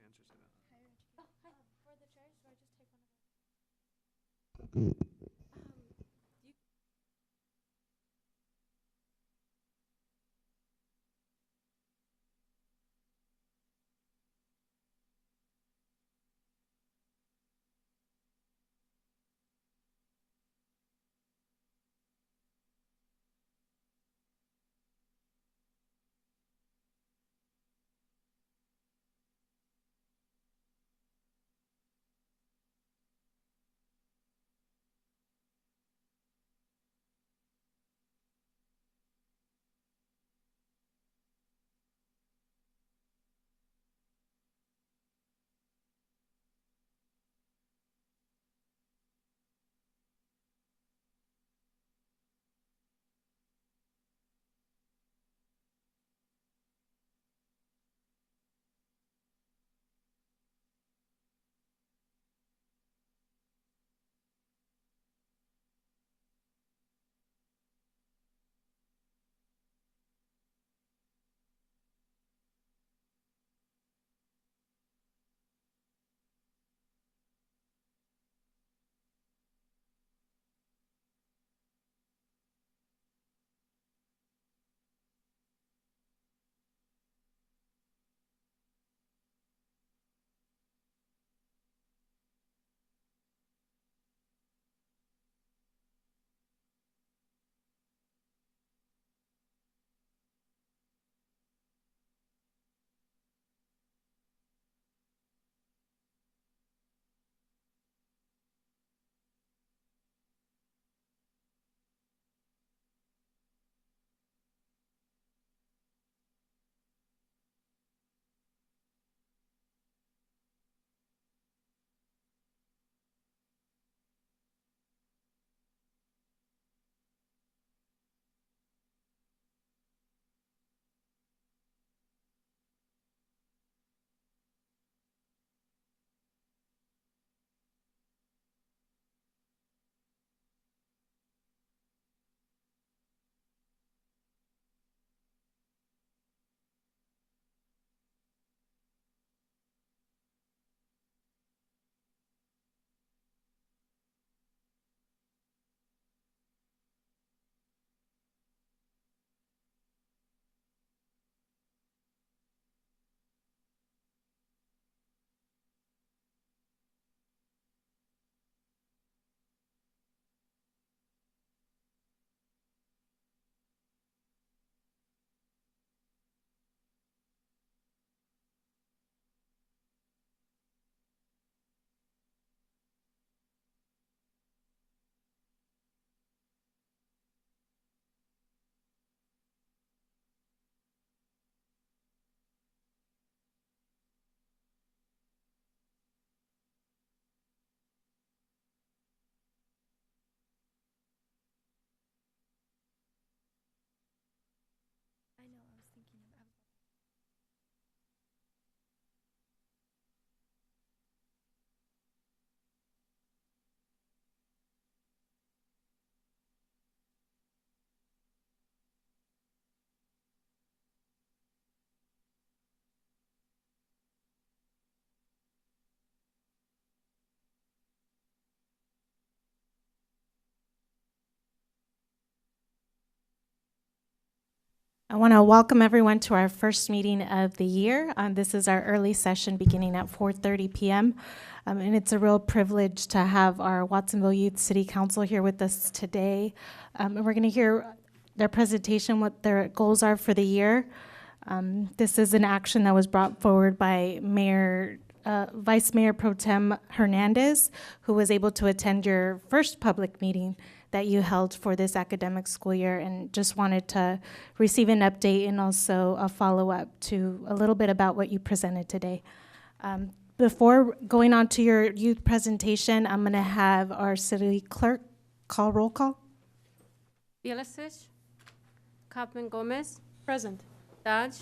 answers to that. For the chairs, do I just take one of them? I know, I was thinking of. I want to welcome everyone to our first meeting of the year. This is our early session beginning at 4:30 p.m. And it's a real privilege to have our Watsonville Youth City Council here with us today. And we're going to hear their presentation, what their goals are for the year. This is an action that was brought forward by Vice Mayor Pro Tem Hernandez, who was able to attend your first public meeting that you held for this academic school year, and just wanted to receive an update and also a follow-up to a little bit about what you presented today. Before going on to your youth presentation, I'm going to have our city clerk call roll call. Bielicic, Kaufman Gomez, Present. Dodge,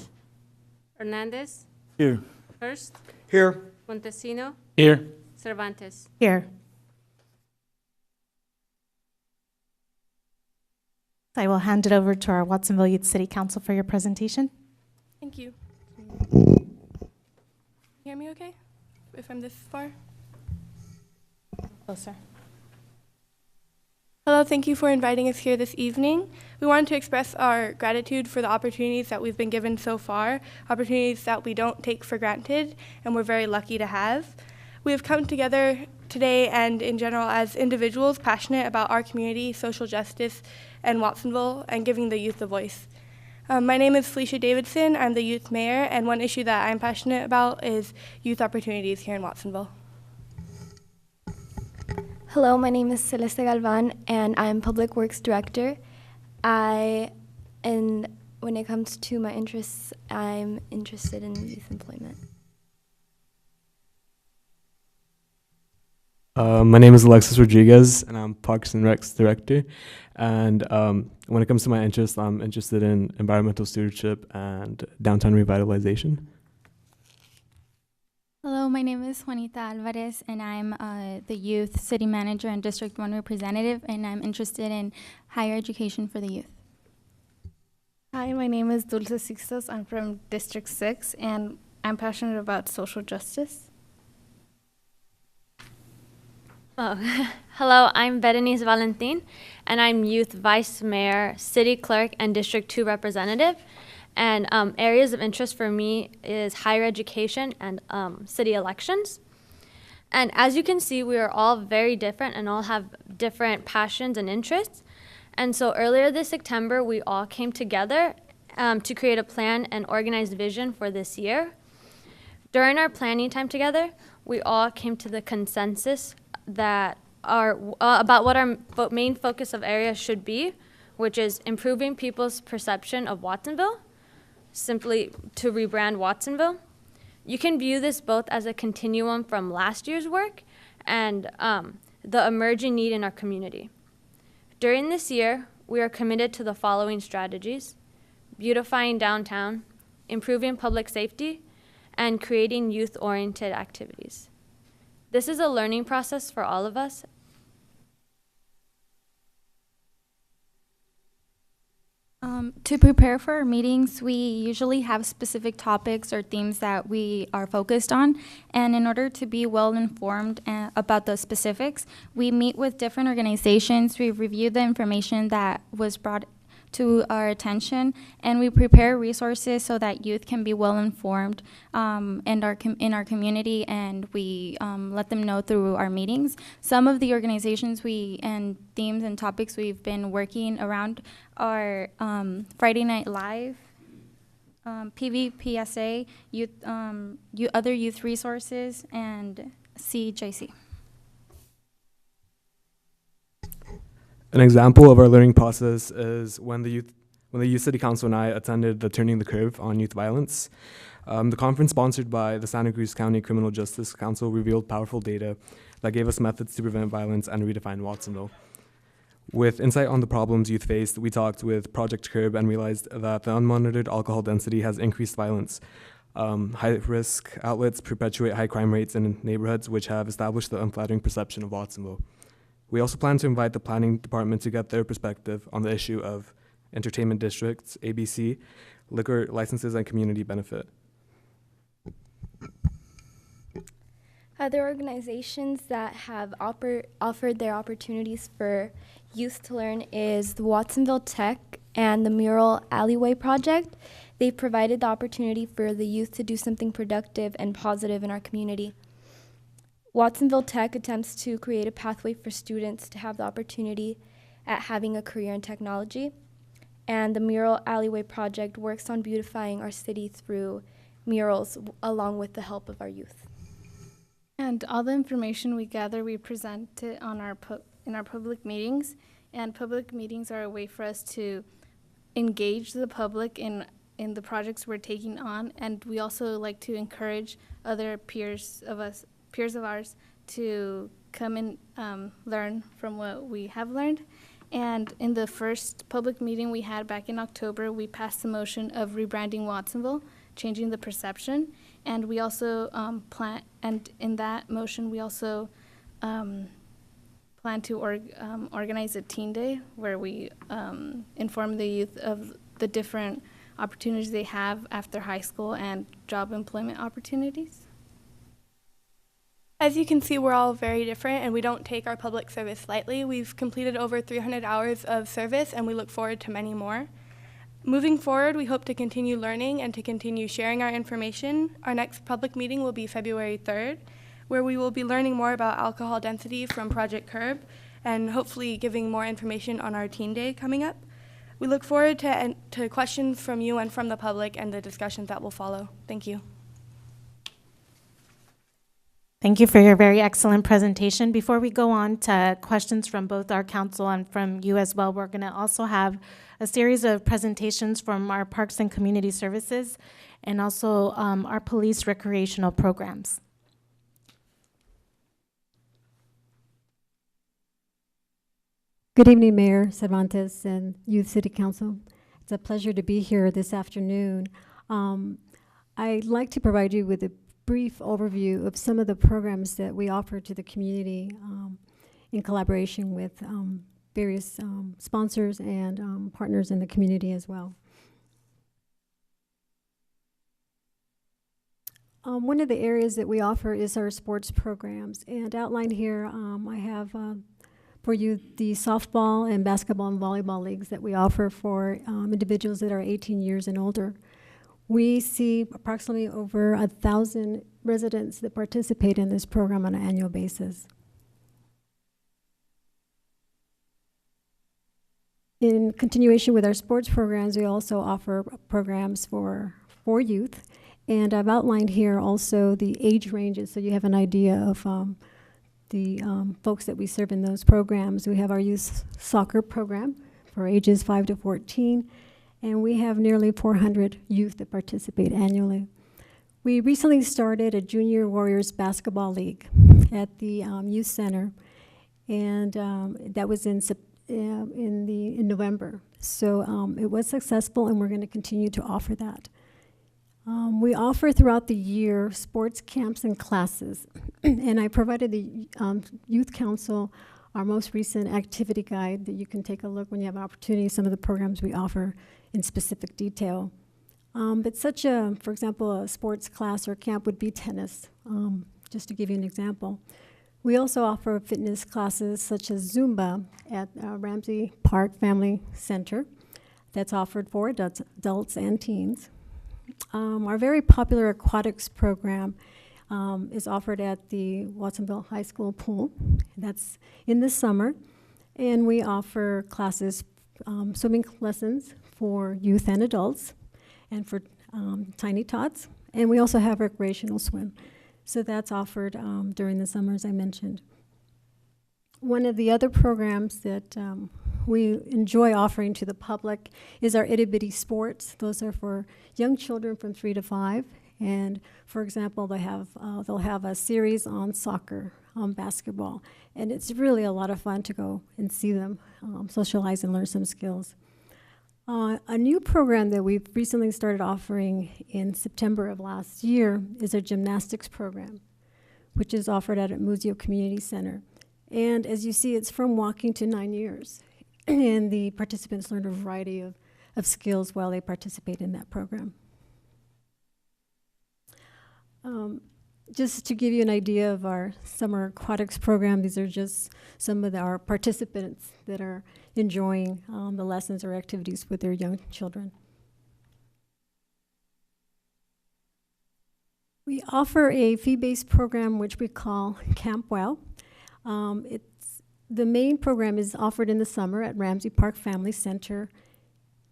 Hernandez, Here. Hurst, Here. Montesino, Here. Cervantes. Here. I will hand it over to our Watsonville Youth City Council for your presentation. Thank you. Hear me okay? If I'm this far? Closer. Hello, thank you for inviting us here this evening. We wanted to express our gratitude for the opportunities that we've been given so far, opportunities that we don't take for granted and we're very lucky to have. We have come together today and in general as individuals passionate about our community, social justice, and Watsonville, and giving the youth a voice. My name is Felicia Davidson. I'm the youth mayor, and one issue that I'm passionate about is youth opportunities here in Watsonville. Hello, my name is Celeste Galvan, and I'm Public Works Director. And when it comes to my interests, I'm interested in youth employment. My name is Alexis Rodriguez, and I'm Parks and Recs Director. And when it comes to my interests, I'm interested in environmental stewardship and downtown revitalization. Hello, my name is Juanita Alvarez, and I'm the Youth City Manager and District 1 Representative, and I'm interested in higher education for the youth. Hi, my name is Dulce Sixtos. I'm from District 6, and I'm passionate about social justice. Hello, I'm Berenice Valentin, and I'm Youth Vice Mayor, City Clerk, and District 2 Representative. And areas of interest for me is higher education and city elections. And as you can see, we are all very different and all have different passions and interests. And so earlier this September, we all came together to create a plan and organized vision for this year. During our planning time together, we all came to the consensus that about what our main focus of areas should be, which is improving people's perception of Watsonville, simply to rebrand Watsonville. You can view this both as a continuum from last year's work and the emerging need in our community. During this year, we are committed to the following strategies: beautifying downtown, improving public safety, and creating youth-oriented activities. This is a learning process for all of us. To prepare for our meetings, we usually have specific topics or themes that we are focused on. And in order to be well informed about the specifics, we meet with different organizations, we review the information that was brought to our attention, and we prepare resources so that youth can be well informed in our community, and we let them know through our meetings. Some of the organizations and themes and topics we've been working around are Friday Night Live, PVPSA, youth, other youth resources, and CJC. An example of our learning process is when the Youth City Council and I attended the Turning the Curve on youth violence. The conference, sponsored by the Santa Cruz County Criminal Justice Council, revealed powerful data that gave us methods to prevent violence and redefine Watsonville. With insight on the problems youth faced, we talked with Project Curb and realized that the unmonitored alcohol density has increased violence. High-risk outlets perpetuate high crime rates in neighborhoods, which have established the unflattering perception of Watsonville. We also plan to invite the planning department to get their perspective on the issue of entertainment districts, ABC, liquor licenses, and community benefit. Other organizations that have offered their opportunities for youth to learn is the Watsonville Tech and the Mural Alleyway Project. They've provided the opportunity for the youth to do something productive and positive in our community. Watsonville Tech attempts to create a pathway for students to have the opportunity at having a career in technology. And the Mural Alleyway Project works on beautifying our city through murals along with the help of our youth. And all the information we gather, we present it on in our public meetings. And public meetings are a way for us to engage the public in the projects we're taking on. And we also like to encourage other peers of ours to come and learn from what we have learned. And in the first public meeting we had back in October, we passed the motion of rebranding Watsonville, changing the perception. And we also and in that motion we also plan to organize a teen day where we inform the youth of the different opportunities they have after high school and job employment opportunities. As you can see, we're all very different and we don't take our public service lightly. We've completed over 300 hours of service and we look forward to many more. Moving forward, we hope to continue learning and to continue sharing our information. Our next public meeting will be February 3rd, where we will be learning more about alcohol density from Project Curb and hopefully giving more information on our Teen Day coming up. We look forward to questions from you and from the public and the discussions that will follow. Thank you. Thank you for your very excellent presentation. Before we go on to questions from both our council and from you as well, we're going to also have a series of presentations from our Parks and Community Services and also our police recreational programs. Good evening, Mayor Cervantes and Youth City Council. It's a pleasure to be here this afternoon. I'd like to provide you with a brief overview of some of the programs that we offer to the community in collaboration with various sponsors and partners in the community as well. One of the areas that we offer is our sports programs, and outlined here I have for you the softball and basketball and volleyball leagues that we offer for individuals that are 18 years and older. We see approximately over 1,000 residents that participate in this program on an annual basis. In continuation with our sports programs, we also offer programs for youth, and I've outlined here also the age ranges so you have an idea of the folks that we serve in those programs. We have our youth soccer program for ages 5 to 14. And we have nearly 400 youth that participate annually. We recently started a Junior Warriors Basketball League at the Youth Center, and that was in November. So it was successful, and we're going to continue to offer that. We offer throughout the year sports camps and classes, and I provided the Youth Council our most recent activity guide that you can take a look when you have an opportunity, some of the programs we offer in specific detail. But such a, for example, a sports class or camp would be tennis, just to give you an example. We also offer fitness classes such as Zumba at Ramsey Park Family Center that's offered for adults and teens. Our very popular aquatics program is offered at the Watsonville High School pool. That's in the summer. And we offer classes, swimming lessons for youth and adults and for tiny tots. And we also have recreational swim. So that's offered during the summer, as I mentioned. One of the other programs that we enjoy offering to the public is our itty bitty sports. Those are for young children from 3 to 5. And for example, they'll have a series on soccer, on basketball, and it's really a lot of fun to go and see them socialize and learn some skills. A new program that we've recently started offering in September of last year is a gymnastics program, which is offered at Museo Community Center. And as you see, it's from walking to 9 years, and the participants learn a variety of skills while they participate in that program. Just to give you an idea of our summer aquatics program, these are just some of our participants that are enjoying the lessons or activities with their young children. We offer a fee-based program which we call Camp Wow. The main program is offered in the summer at Ramsey Park Family Center,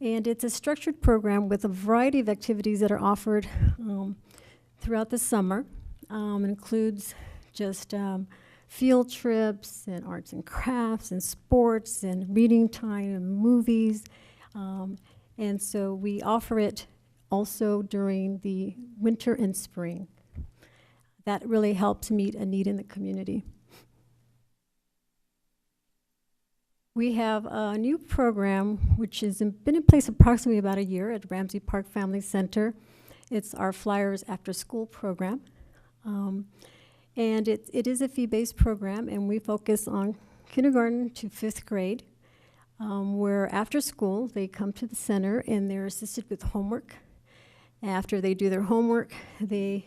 and it's a structured program with a variety of activities that are offered throughout the summer. It includes just field trips and arts and crafts and sports and reading time and movies. And so we offer it also during the winter and spring. That really helps meet a need in the community. We have a new program which has been in place approximately about a year at Ramsey Park Family Center. It's our Flyers After School program. And it is a fee-based program, and we focus on kindergarten to 5th grade, where after school they come to the center and they're assisted with homework. After they do their homework, they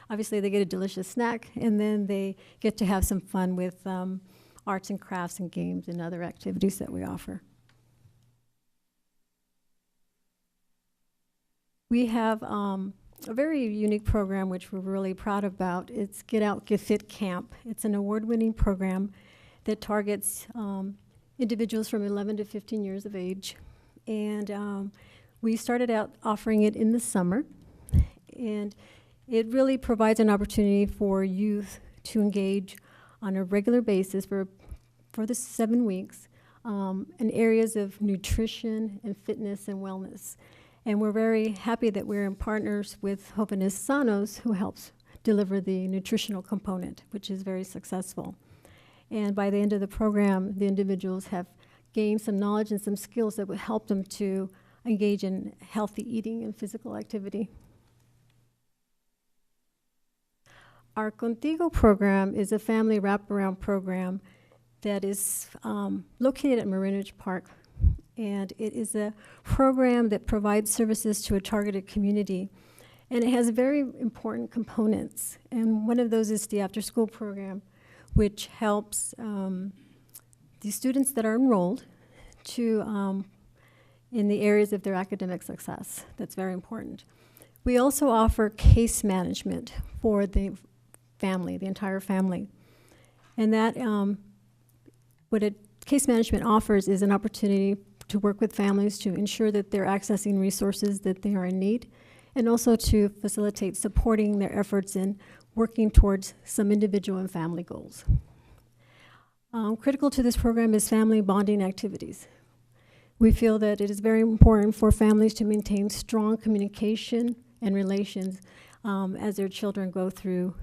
Obviously, they get a delicious snack, and then they get to have some fun with arts and crafts and games and other activities that we offer. We have a very unique program which we're really proud about. It's Get Out, Get Fit Camp. It's an award-winning program that targets individuals from 11 to 15 years of age. And we started out offering it in the summer. And it really provides an opportunity for youth to engage on a regular basis for the 7 weeks in areas of nutrition and fitness and wellness. And we're very happy that we're in partners with Jóvenes Sanos, who helps deliver the nutritional component, which is very successful. And by the end of the program, the individuals have gained some knowledge and some skills that would help them to engage in healthy eating and physical activity. Our Contigo program is a family wraparound program that is located at Marin Ridge Park. And it is a program that provides services to a targeted community. And it has very important components. And one of those is the after-school program, which helps the students that are enrolled to in the areas of their academic success. That's very important. We also offer case management for the family, the entire family. And that, what a case management offers is an opportunity to work with families to ensure that they're accessing resources that they are in need, and also to facilitate supporting their efforts in working towards some individual and family goals. Critical to this program is family bonding activities. We feel that it is very important for families to maintain strong communication and relations as their children go through,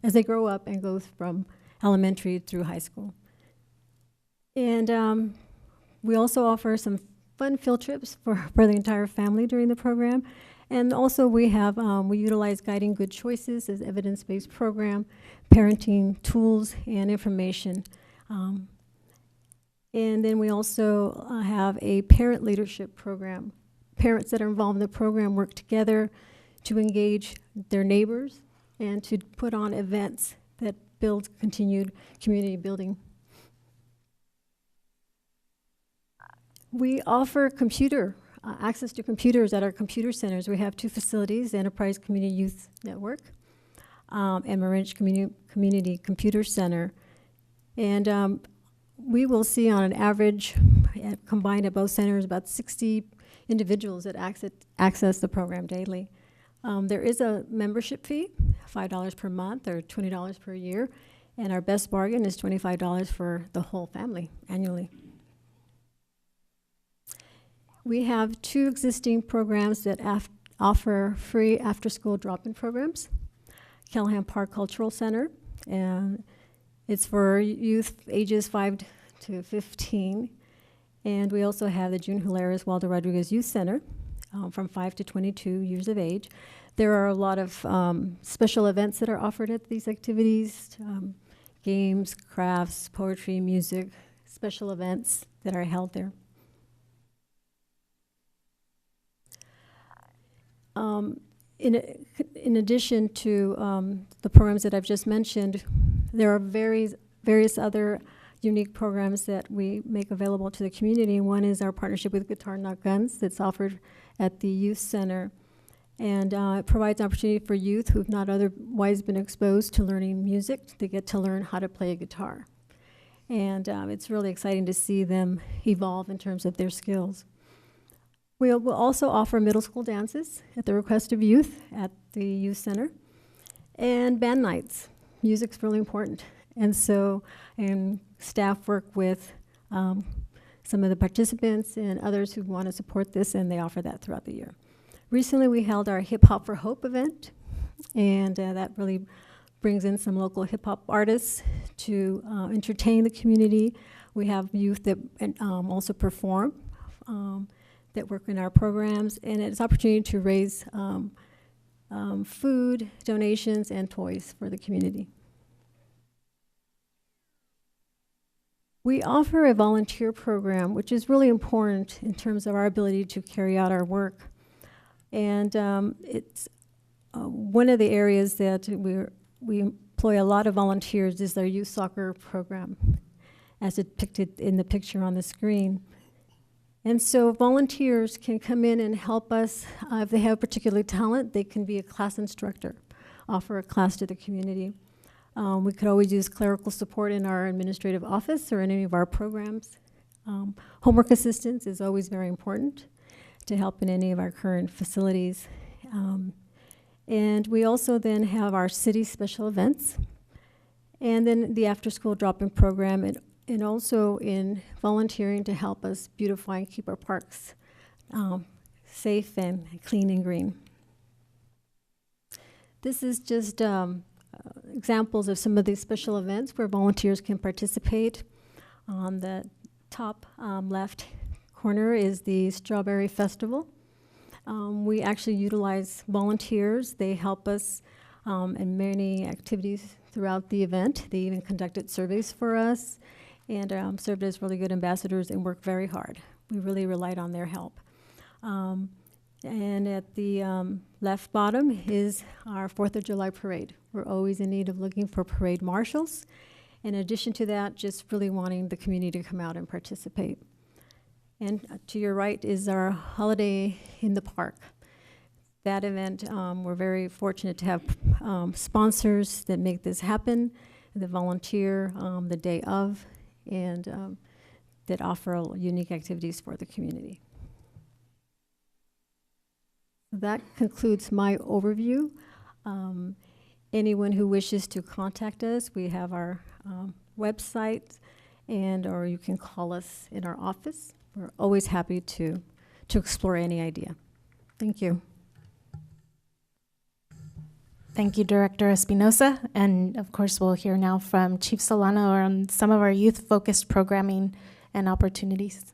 as they grow up and go from elementary through high school. And we also offer some fun field trips for the entire family during the program. And also we have, we utilize Guiding Good Choices as evidence-based program, parenting tools and information. And then we also have a parent leadership program. Parents that are involved in the program work together to engage their neighbors and to put on events that build continued community building. We offer access to computers at our computer centers. We have 2 facilities, Enterprise Community Youth Network and Marin Ridge Community Computer Center. And we will see on an average, combined at both centers, about 60 individuals that access the program daily. There is a membership fee, $5 per month or $20 per year, and our best bargain is $25 for the whole family annually. We have 2 existing programs that offer free after-school drop-in programs. Callahan Park Cultural Center, and it's for youth ages 5 to 15. And we also have the June Hilaris Waldo Rodriguez Youth Center from 5 to 22 years of age. There are a lot of special events that are offered at these activities, games, crafts, poetry, music, special events that are held there. In addition to the programs that I've just mentioned, there are various other unique programs that we make available to the community. One is our partnership with Guitar Not Guns that's offered at the youth center. And it provides an opportunity for youth who have not otherwise been exposed to learning music. They get to learn how to play a guitar. And it's really exciting to see them evolve in terms of their skills. We'll also offer middle school dances at the request of youth at the youth center, and band nights. Music's really important. And so staff work with some of the participants and others who want to support this, and they offer that throughout the year. Recently, we held our Hip Hop for Hope event, and that really brings in some local hip-hop artists to entertain the community. We have youth that also perform, that work in our programs, and it's an opportunity to raise food, donations, and toys for the community. We offer a volunteer program, which is really important in terms of our ability to carry out our work. And it's one of the areas that we employ a lot of volunteers is our youth soccer program, as depicted in the picture on the screen. And so volunteers can come in and help us. If they have particular talent, they can be a class instructor, offer a class to the community. We could always use clerical support in our administrative office or in any of our programs. Homework assistance is always very important to help in any of our current facilities. And we also then have our city special events, and then the after-school drop-in program, and also in volunteering to help us beautify and keep our parks safe and clean and green. This is just examples of some of these special events where volunteers can participate. On the top left corner is the Strawberry Festival. We actually utilize volunteers. They help us in many activities throughout the event. They even conducted surveys for us and served as really good ambassadors and worked very hard. We really relied on their help. And at the left bottom is our 4th of July parade. We're always in need of looking for parade marshals. In addition to that, just really wanting the community to come out and participate. And to your right is our Holiday in the Park. That event, we're very fortunate to have sponsors that make this happen, that volunteer the day of, and that offer unique activities for the community. That concludes my overview. Anyone who wishes to contact us, we have our website, or you can call us in our office. We're always happy to explore any idea. Thank you. Thank you, Director Espinosa. And of course, we'll hear now from Chief Solano on some of our youth-focused programming and opportunities.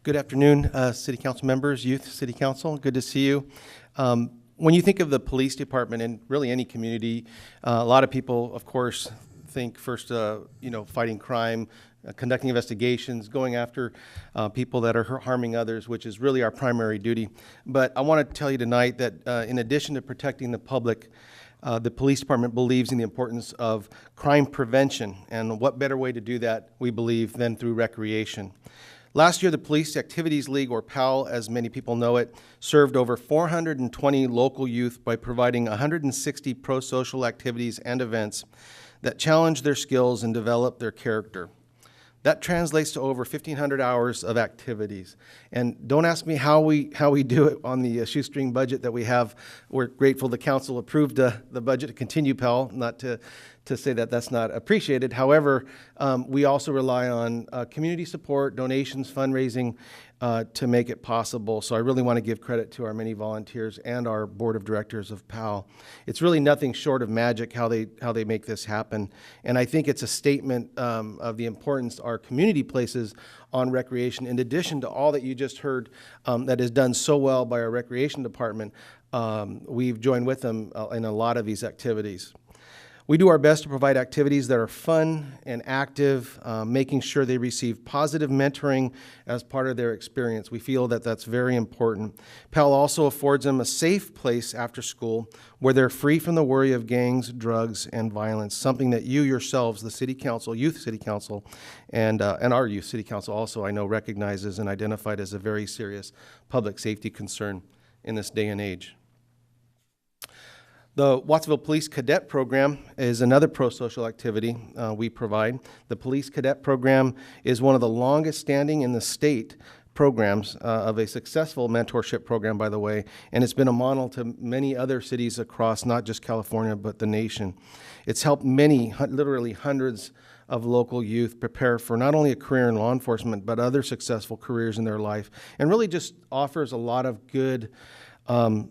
Good afternoon, City Council members, Youth City Council. Good to see you. When you think of the police department and really any community, a lot of people, of course, think first, fighting crime, conducting investigations, going after people that are harming others, which is really our primary duty. But I want to tell you tonight that in addition to protecting the public, the police department believes in the importance of crime prevention. And what better way to do that, we believe, than through recreation. Last year, the Police Activities League, or PAL, as many people know it, served over 420 local youth by providing 160 pro-social activities and events that challenge their skills and develop their character. That translates to over 1,500 hours of activities. And don't ask me how we do it on the shoestring budget that we have. We're grateful the council approved the budget to continue PAL, not to say that that's not appreciated. However, we also rely on community support, donations, fundraising to make it possible. So I really want to give credit to our many volunteers and our board of directors of PAL. It's really nothing short of magic how they make this happen. And I think it's a statement of the importance our community places on recreation. In addition to all that you just heard that is done so well by our recreation department, we've joined with them in a lot of these activities. We do our best to provide activities that are fun and active, making sure they receive positive mentoring as part of their experience. We feel that that's very important. PAL also affords them a safe place after school where they're free from the worry of gangs, drugs, and violence, something that you yourselves, the City Council, Youth City Council, and our Youth City Council also, I know, recognizes and identified as a very serious public safety concern in this day and age. The Watsonville Police Cadet Program is another pro-social activity we provide. The Police Cadet Program is one of the longest standing in the state programs of a successful mentorship program, by the way, and it's been a model to many other cities across not just California, but the nation. It's helped many, literally hundreds of local youth prepare for not only a career in law enforcement, but other successful careers in their life, and really just offers a lot of good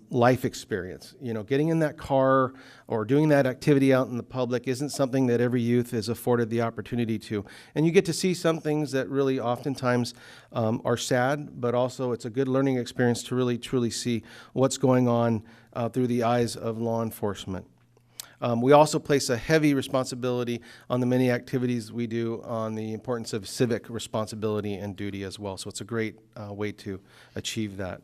life experience. You know, getting in that car or doing that activity out in the public isn't something that every youth is afforded the opportunity to. And you get to see some things that really oftentimes are sad, but also it's a good learning experience to really truly see what's going on through the eyes of law enforcement. We also place a heavy responsibility on the many activities we do on the importance of civic responsibility and duty as well. So it's a great way to achieve that.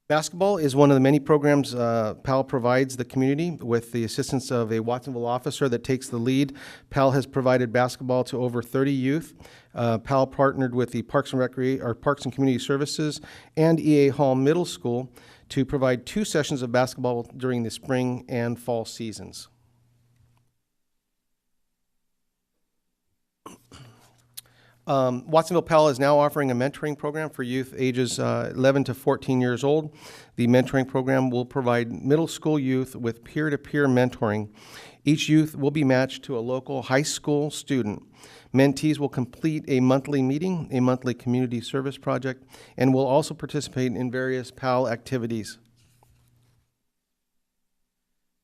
Basketball is one of the many programs PAL provides the community with the assistance of a Watsonville officer that takes the lead. PAL has provided basketball to over 30 youth. PAL partnered with the Parks and Community Services and EA Hall Middle School to provide 2 sessions of basketball during the spring and fall seasons. Watsonville PAL is now offering a mentoring program for youth ages 11 to 14 years old. The mentoring program will provide middle school youth with peer-to-peer mentoring. Each youth will be matched to a local high school student. Mentees will complete a monthly meeting, a monthly community service project, and will also participate in various PAL activities.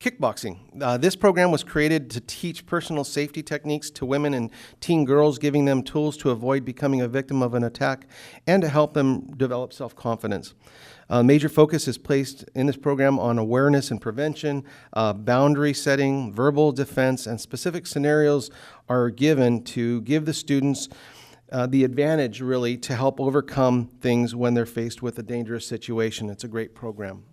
Kickboxing. This program was created to teach personal safety techniques to women and teen girls, giving them tools to avoid becoming a victim of an attack and to help them develop self-confidence. Major focus is placed in this program on awareness and prevention, boundary setting, verbal defense, and specific scenarios are given to give the students the advantage, really, to help overcome things when they're faced with a dangerous situation. It's a great program.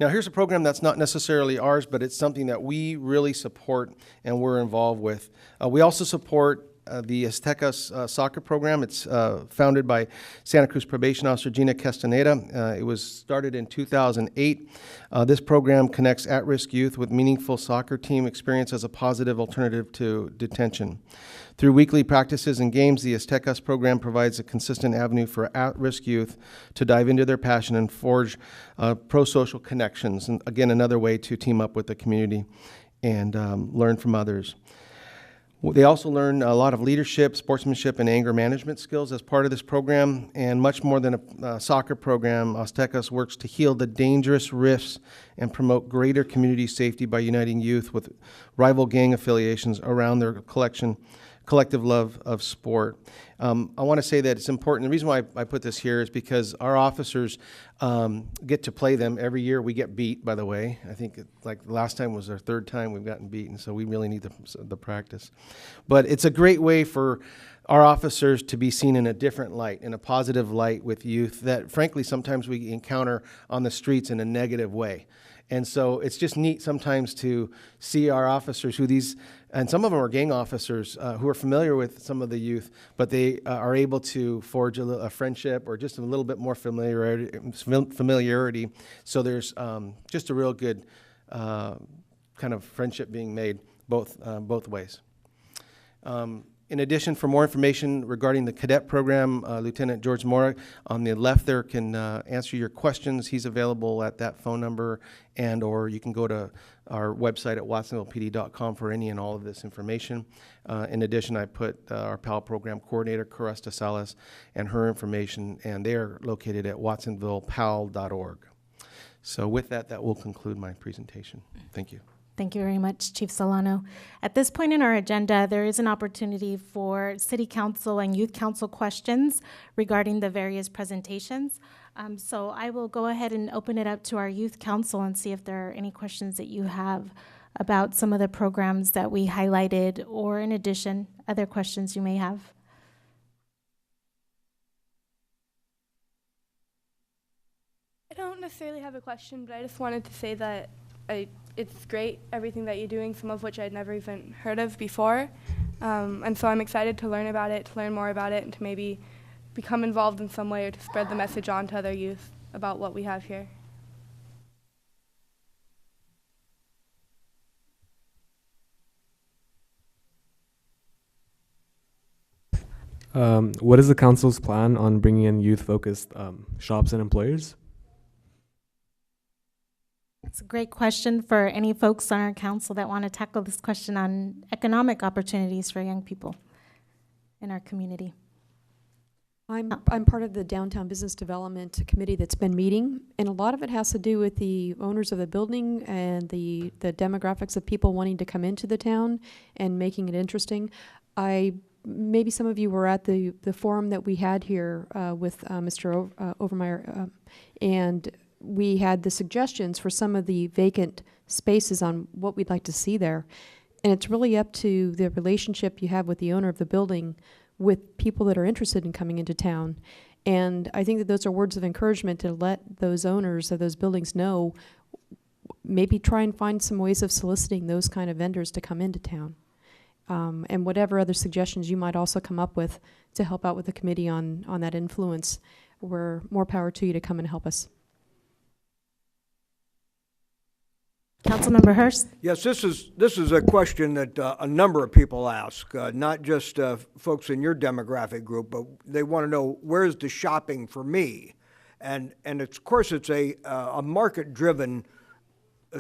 Now, here's a program that's not necessarily ours, but it's something that we really support and we're involved with. We also support the Aztecas soccer program. It's founded by Santa Cruz Probation Officer Gina Castaneda. It was started in 2008. This program connects at-risk youth with meaningful soccer team experience as a positive alternative to detention. Through weekly practices and games, the Aztecas program provides a consistent avenue for at-risk youth to dive into their passion and forge pro-social connections. And again, another way to team up with the community and learn from others. They also learn a lot of leadership, sportsmanship, and anger management skills as part of this program. And much more than a soccer program, Aztecas works to heal the dangerous rifts and promote greater community safety by uniting youth with rival gang affiliations around their collective love of sport. I want to say that it's important. The reason why I put this here is because our officers get to play them every year. We get beat, by the way. I think like the last time was our 3rd time we've gotten beaten, so we really need the practice. But it's a great way for our officers to be seen in a different light, in a positive light with youth that, frankly, sometimes we encounter on the streets in a negative way. And so it's just neat sometimes to see our officers and some of them are gang officers who are familiar with some of the youth, but they are able to forge a friendship or just a little bit more familiarity. So there's just a real good kind of friendship being made both ways. In addition, for more information regarding the cadet program, Lieutenant George Mora on the left there can answer your questions. He's available at that phone number, or you can go to our website at watsonvillepd.com for any and all of this information. In addition, I put our PAL program coordinator, Caresta Salas, and her information, and they are located at watsonvillepal.org. So with that will conclude my presentation. Thank you. Thank you very much, Chief Solano. At this point in our agenda, there is an opportunity for City Council and Youth Council questions regarding the various presentations. So I will go ahead and open it up to our Youth Council and see if there are any questions that you have about some of the programs that we highlighted, or in addition, other questions you may have. I don't necessarily have a question, but I just wanted to say that it's great, everything that you're doing, some of which I'd never even heard of before. And so I'm excited to learn about it, to learn more about it, and to maybe become involved in some way or to spread the message on to other youth about what we have here. What is the council's plan on bringing in youth-focused shops and employers? It's a great question for any folks on our council that want to tackle this question on economic opportunities for young people in our community. I'm part of the Downtown Business Development Committee that's been meeting, and a lot of it has to do with the owners of the building and the demographics of people wanting to come into the town and making it interesting. Maybe some of you were at the forum that we had here with Mr. Overmeyer, and we had the suggestions for some of the vacant spaces on what we'd like to see there. And it's really up to the relationship you have with the owner of the building with people that are interested in coming into town. And I think that those are words of encouragement to let those owners of those buildings know, maybe try and find some ways of soliciting those kind of vendors to come into town. And whatever other suggestions you might also come up with to help out with the committee on that influence, we're more power to you to come and help us. Councilmember Hurst. Yes, this is a question that a number of people ask, not just folks in your demographic group, but they want to know, where's the shopping for me? And of course it's a market-driven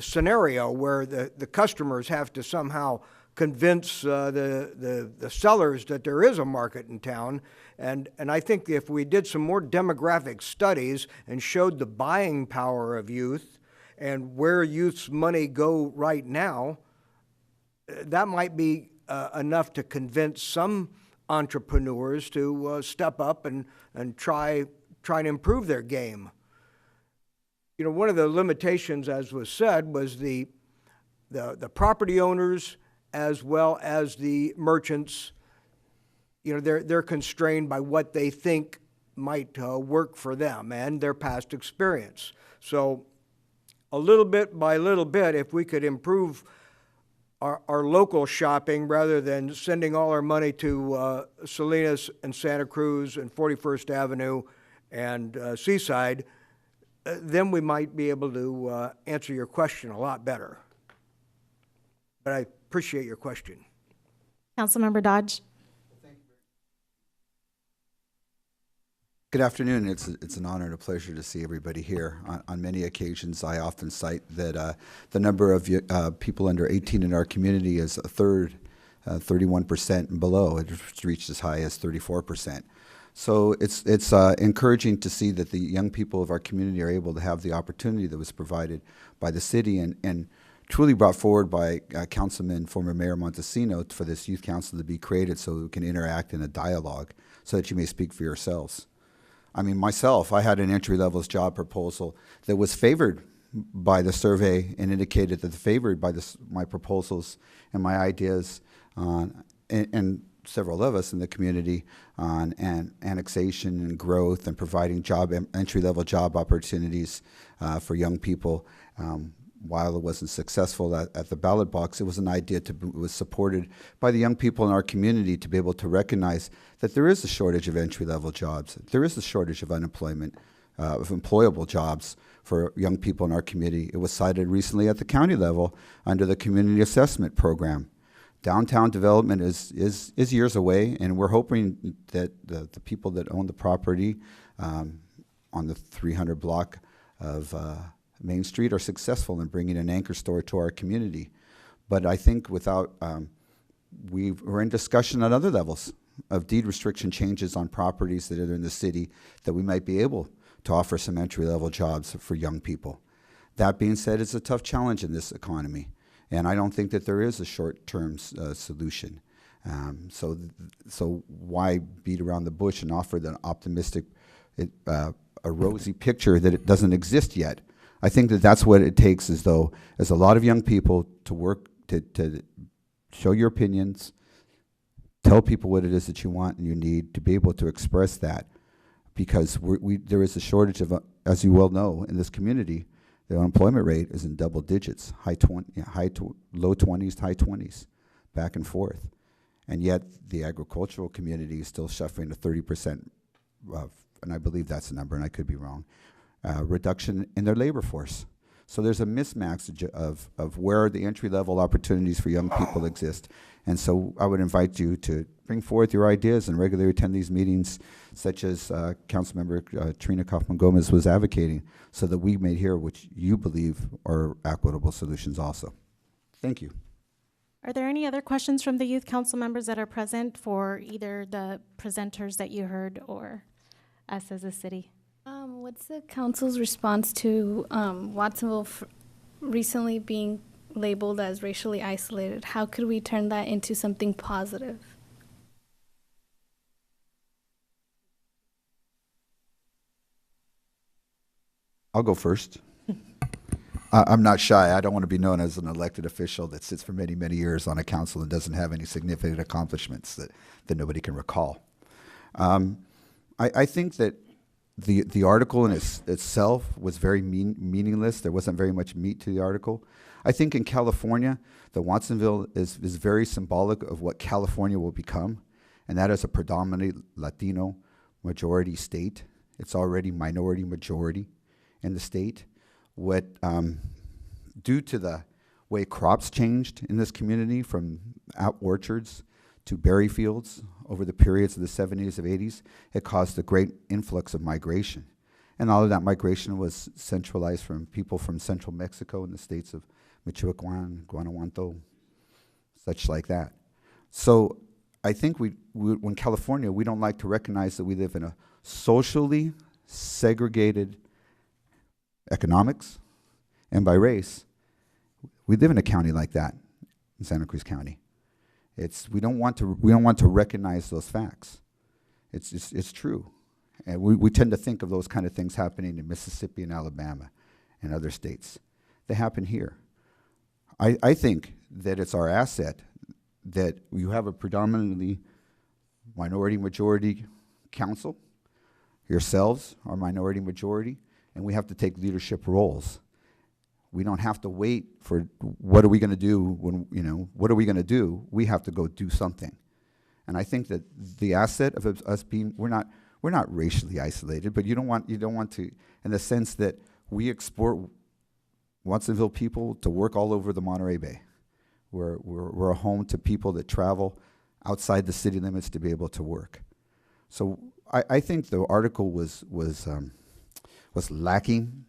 scenario where the customers have to somehow convince the sellers that there is a market in town. And I think if we did some more demographic studies and showed the buying power of youth and where youth's money go right now, that might be enough to convince some entrepreneurs to step up and try and improve their game. You know, one of the limitations, as was said, was the property owners as well as the merchants. You know, they're constrained by what they think might work for them and their past experience. So a little bit by little bit, if we could improve our local shopping rather than sending all our money to Salinas and Santa Cruz and 41st Avenue and Seaside, then we might be able to answer your question a lot better. But I appreciate your question. Councilmember Dodge. Good afternoon. It's an honor and a pleasure to see everybody here. On many occasions, I often cite that the number of people under 18 in our community is a third, 31% and below. It's reached as high as 34%. So it's encouraging to see that the young people of our community are able to have the opportunity that was provided by the city and truly brought forward by Councilman, former Mayor Montesino, for this youth council to be created so we can interact in a dialogue so that you may speak for yourselves. I mean, myself, I had an entry-level job proposal that was favored by the survey and indicated that favored by my proposals and my ideas and several of us in the community on annexation and growth and providing entry-level job opportunities for young people. While it wasn't successful at the ballot box, it was an idea it was supported by the young people in our community to be able to recognize that there is a shortage of entry-level jobs. There is a shortage of unemployment, of employable jobs for young people in our community. It was cited recently at the county level under the community assessment program. Downtown development is years away, and we're hoping that the people that own the property on the 300 block of Main Street are successful in bringing an anchor store to our community. But I think without, we're in discussion at other levels of deed restriction changes on properties that are in the city that we might be able to offer some entry-level jobs for young people. That being said, it's a tough challenge in this economy, and I don't think that there is a short-term solution. So why beat around the bush and offer the optimistic, a rosy picture that it doesn't exist yet? I think that that's what it takes, as a lot of young people to work to show your opinions, tell people what it is that you want and you need, to be able to express that, because there is a shortage of, as you well know, in this community, the unemployment rate is in double digits, low 20s, high 20s, back and forth, and yet the agricultural community is still suffering a 30%, and I believe that's the number, and I could be wrong. Reduction in their labor force. So there's a mismatch of where the entry-level opportunities for young people exist. And so I would invite you to bring forth your ideas and regularly attend these meetings, such as Councilmember Trina Kaufman-Gomez was advocating, so that we may hear what you believe are equitable solutions also. Thank you. Are there any other questions from the youth council members that are present for either the presenters that you heard or us as a city? What's the council's response to Watsonville recently being labeled as racially isolated? How could we turn that into something positive? I'll go first. I'm not shy. I don't want to be known as an elected official that sits for many, many years on a council and doesn't have any significant accomplishments that nobody can recall. I think that the article in itself was very meaningless. There wasn't very much meat to the article. I think in California, the Watsonville is very symbolic of what California will become, and that is a predominantly Latino majority state. It's already minority majority in the state. Due to the way crops changed in this community from orchards to berry fields over the periods of the 70s and 80s, it caused a great influx of migration. And all of that migration was centralized from people from central Mexico and the states of Michoacan, Guanajuato, such like that. So I think when California, we don't like to recognize that we live in a socially segregated economics and by race. We live in a county like that in Santa Cruz County. We don't want to recognize those facts. It's true. And we tend to think of those kind of things happening in Mississippi and Alabama and other states. They happen here. I think that it's our asset that you have a predominantly minority majority council, yourselves are minority majority, and we have to take leadership roles. We don't have to wait for what are we going to do what are we going to do? We have to go do something. And I think that the asset of us being, we're not racially isolated, but you don't want to, in the sense that we export Watsonville people to work all over the Monterey Bay. We're a home to people that travel outside the city limits to be able to work. So I think the article was lacking.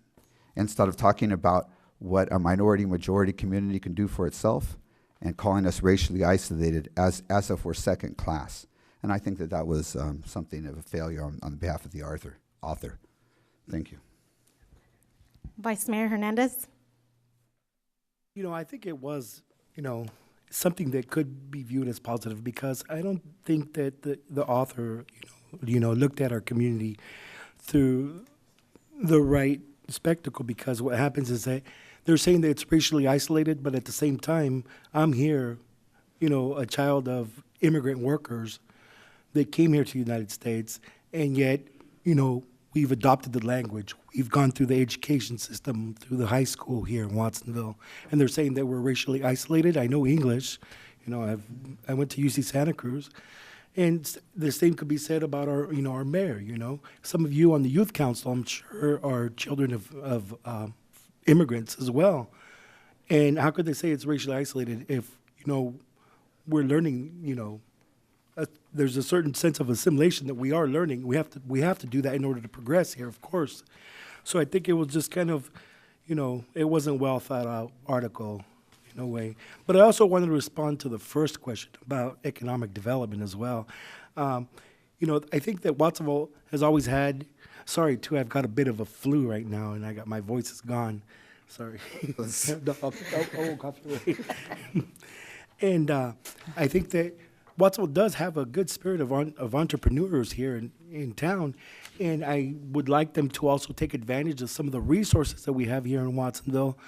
Instead of talking about what a minority majority community can do for itself and calling us racially isolated as if we're second class. And I think that was something of a failure on behalf of the author. Thank you. Vice Mayor Hernandez. I think it was, something that could be viewed as positive, because I don't think that the author, looked at our community through the right spectacle, because what happens is that they're saying that it's racially isolated, but at the same time, I'm here, a child of immigrant workers that came here to the United States, and yet, we've adopted the language. We've gone through the education system, through the high school here in Watsonville, and they're saying that we're racially isolated. I know English. I went to UC Santa Cruz, and the same could be said about our mayor. Some of you on the youth council, I'm sure, are children of immigrants as well. And how could they say it's racially isolated if we're learning? There's a certain sense of assimilation that we are learning. We have to do that in order to progress here, of course. So I think it was just kind of, it wasn't well thought out article in a way. But I also wanted to respond to the first question about economic development as well. I think that Watsonville has always had, sorry too, I've got a bit of a flu right now and my voice is gone. Sorry. I'll copy. And I think that Watsonville does have a good spirit of entrepreneurs here in town, and I would like them to also take advantage of some of the resources that we have here in Watsonville.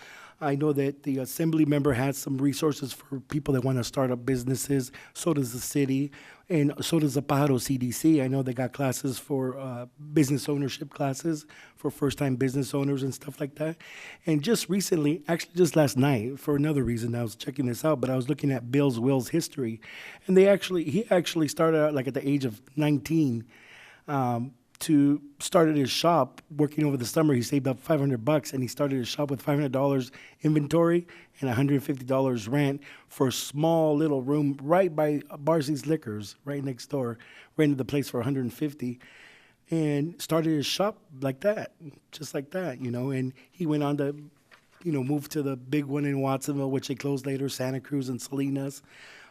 I know that the assembly member has some resources for people that want to start up businesses. So does the city, and so does the Pajaro CDC. I know they got classes for business ownership classes for first-time business owners and stuff like that. And just recently, actually just last night, for another reason, I was checking this out, but I was looking at Bill's Will's history, and he actually started out like at the age of 19. To started his shop working over the summer. He saved up $500 and he started his shop with $500 inventory and $150 rent for a small little room right by Barzy's Liquors, right next door. Rented the place for $150 and started his shop like that, just like that, and he went on to, move to the big one in Watsonville, which they closed later, Santa Cruz and Salinas.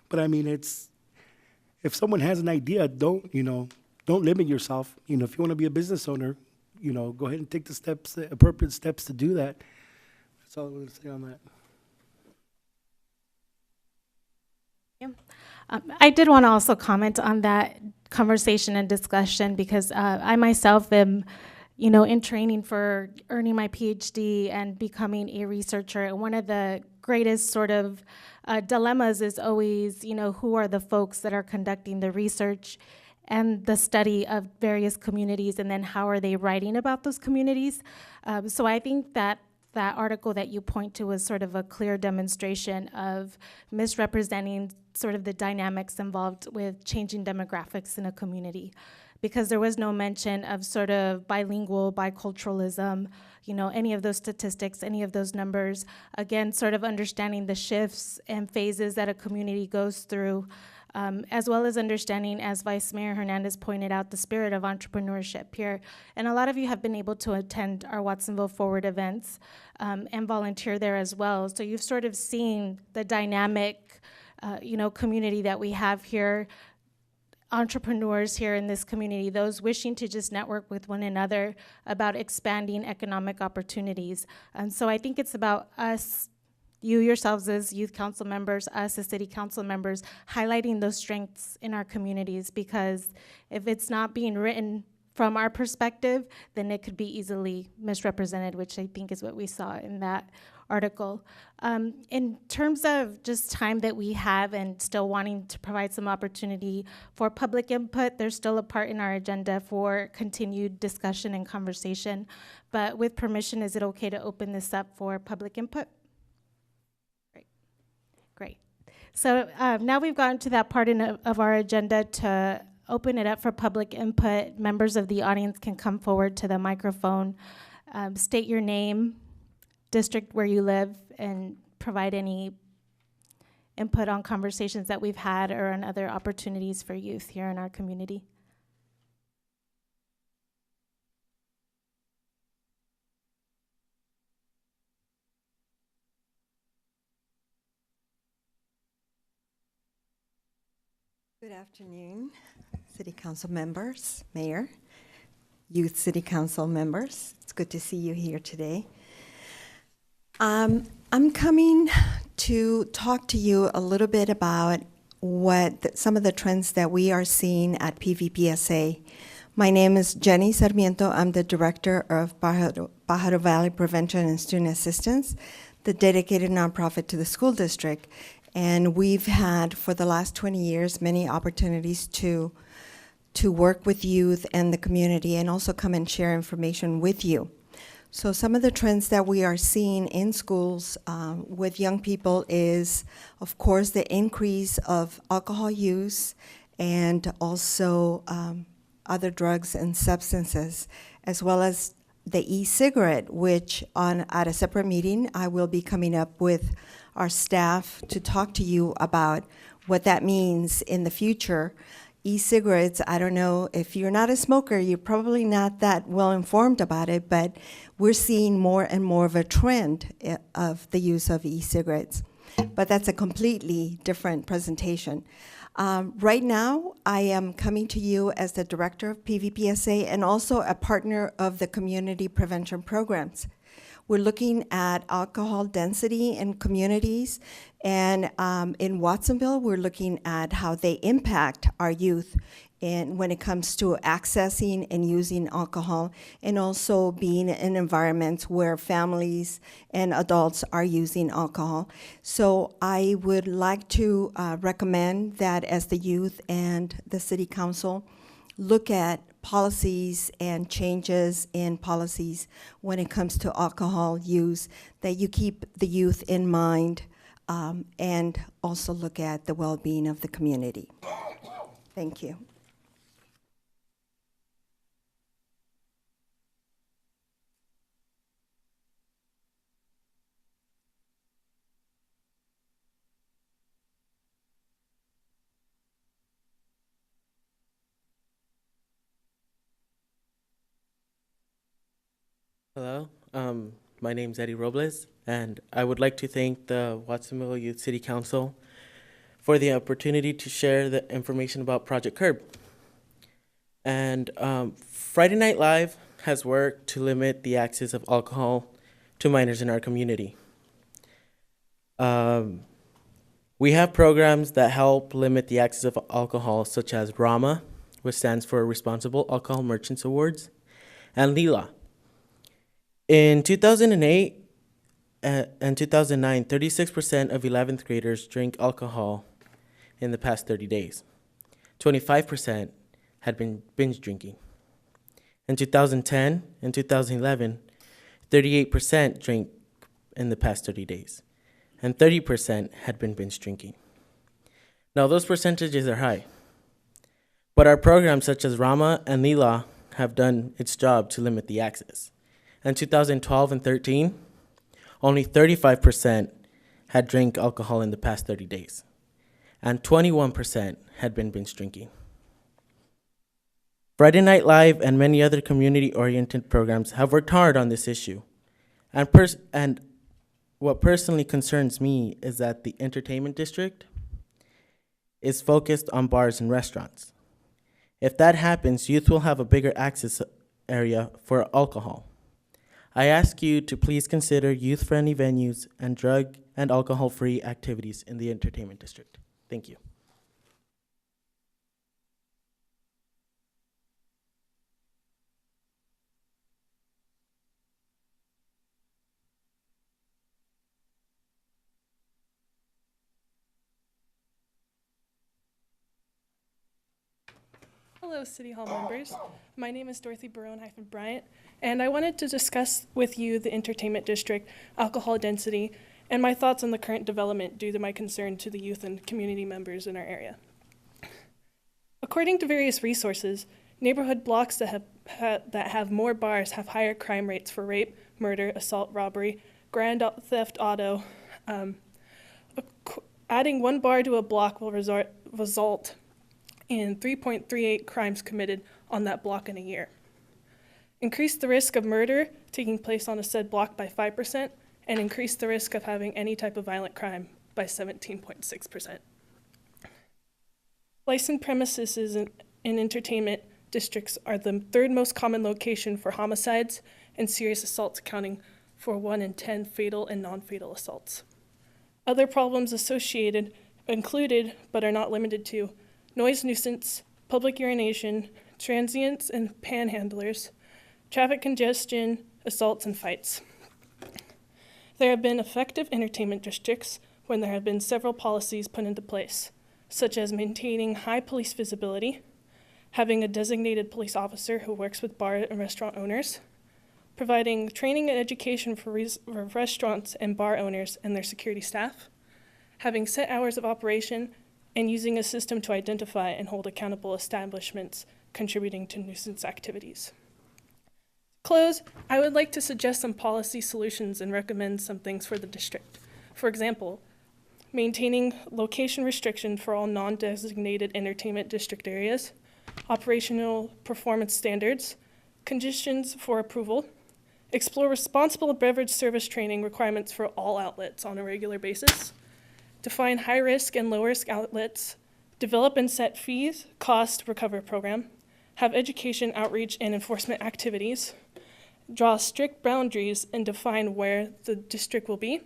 But I mean, if someone has an idea, don't limit yourself. If you want to be a business owner, go ahead and take the appropriate steps to do that. That's all I'm going to say on that. I did want to also comment on that conversation and discussion because I myself am, in training for earning my PhD and becoming a researcher. And one of the greatest sort of dilemmas is always, who are the folks that are conducting the research and the study of various communities, and then how are they writing about those communities. So I think that article that you point to was sort of a clear demonstration of misrepresenting sort of the dynamics involved with changing demographics in a community, because there was no mention of sort of bilingual, biculturalism, any of those statistics, any of those numbers. Again, sort of understanding the shifts and phases that a community goes through, as well as understanding, as Vice Mayor Hernandez pointed out, the spirit of entrepreneurship here. And a lot of you have been able to attend our Watsonville Forward events and volunteer there as well. So you've sort of seen the dynamic, community that we have here, entrepreneurs here in this community, those wishing to just network with one another about expanding economic opportunities. And so I think it's about us, you yourselves as youth council members, us as city council members, highlighting those strengths in our communities, because if it's not being written from our perspective, then it could be easily misrepresented, which I think is what we saw in that article. In terms of just time that we have and still wanting to provide some opportunity for public input, there's still a part in our agenda for continued discussion and conversation. But with permission, is it okay to open this up for public input? Great. So now we've gotten to that part of our agenda to open it up for public input. Members of the audience can come forward to the microphone, state your name, district where you live, and provide any input on conversations that we've had or on other opportunities for youth here in our community. Good afternoon, City Council members, Mayor, Youth City Council members. It's good to see you here today. I'm coming to talk to you a little bit about some of the trends that we are seeing at PVPSA. My name is Jenny Sarmiento. I'm the director of Pajaro Valley Prevention and Student Assistance, the dedicated nonprofit to the school district. And we've had, for the last 20 years, many opportunities to work with youth and the community, and also come and share information with you. So some of the trends that we are seeing in schools with young people is, of course, the increase of alcohol use and also other drugs and substances, as well as the e-cigarette, which at a separate meeting, I will be coming up with our staff to talk to you about what that means in the future. E-cigarettes, I don't know, if you're not a smoker, you're probably not that well informed about it, but we're seeing more and more of a trend of the use of e-cigarettes. But that's a completely different presentation. Right now, I am coming to you as the director of PVPSA and also a partner of the community prevention programs. We're looking at alcohol density in communities, and in Watsonville, we're looking at how they impact our youth when it comes to accessing and using alcohol, and also being in environments where families and adults are using alcohol. So I would like to recommend that as the youth and the city council look at policies and changes in policies when it comes to alcohol use, that you keep the youth in mind, and also look at the well-being of the community. Thank you. Hello, my name's Eddie Robles, and I would like to thank the Watsonville Youth City Council for the opportunity to share the information about Project Curb. And Friday Night Live has worked to limit the access of alcohol to minors in our community. We have programs that help limit the access of alcohol, such as RAMA, which stands for Responsible Alcohol Merchants Awards, and Lila. In 2008 and 2009, 36% of 11th graders drank alcohol in the past 30 days. 25% had been binge drinking. In 2010 and 2011, 38% drank in the past 30 days, and 30% had been binge drinking. Now, those percentages are high, but our programs such as Rama and Lila have done its job to limit the access. In 2012 and 13, only 35% had drank alcohol in the past 30 days, and 21% had been binge drinking. Friday Night Live and many other community-oriented programs have worked hard on this issue. And what personally concerns me is that the entertainment district is focused on bars and restaurants. If that happens, youth will have a bigger access area for alcohol. I ask you to please consider youth-friendly venues and drug and alcohol-free activities in the entertainment district. Thank you. Hello, City Hall members. My name is Dorothy Barone-Bryant, and I wanted to discuss with you the entertainment district, alcohol density, and my thoughts on the current development due to my concern to the youth and community members in our area. According to various resources, neighborhood blocks that have more bars have higher crime rates for rape, murder, assault, robbery, grand theft auto. Adding one bar to a block will result in 3.38 crimes committed on that block in a year. Increase the risk of murder taking place on a said block by 5%, and increase the risk of having any type of violent crime by 17.6%. Licensed premises in entertainment districts are the third most common location for homicides and serious assaults, accounting for 1 in 10 fatal and non-fatal assaults. Other problems associated included, but are not limited to, noise nuisance, public urination, transients and panhandlers, traffic congestion, assaults, and fights. There have been effective entertainment districts when there have been several policies put into place, such as maintaining high police visibility, having a designated police officer who works with bar and restaurant owners, providing training and education for restaurants and bar owners and their security staff, having set hours of operation, and using a system to identify and hold accountable establishments contributing to nuisance activities. To close, I would like to suggest some policy solutions and recommend some things for the district. For example, maintaining location restrictions for all non-designated entertainment district areas, operational performance standards, conditions for approval, explore responsible beverage service training requirements for all outlets on a regular basis, define high-risk and low-risk outlets, develop and set fees, cost recovery program, have education, outreach, and enforcement activities, draw strict boundaries and define where the district will be,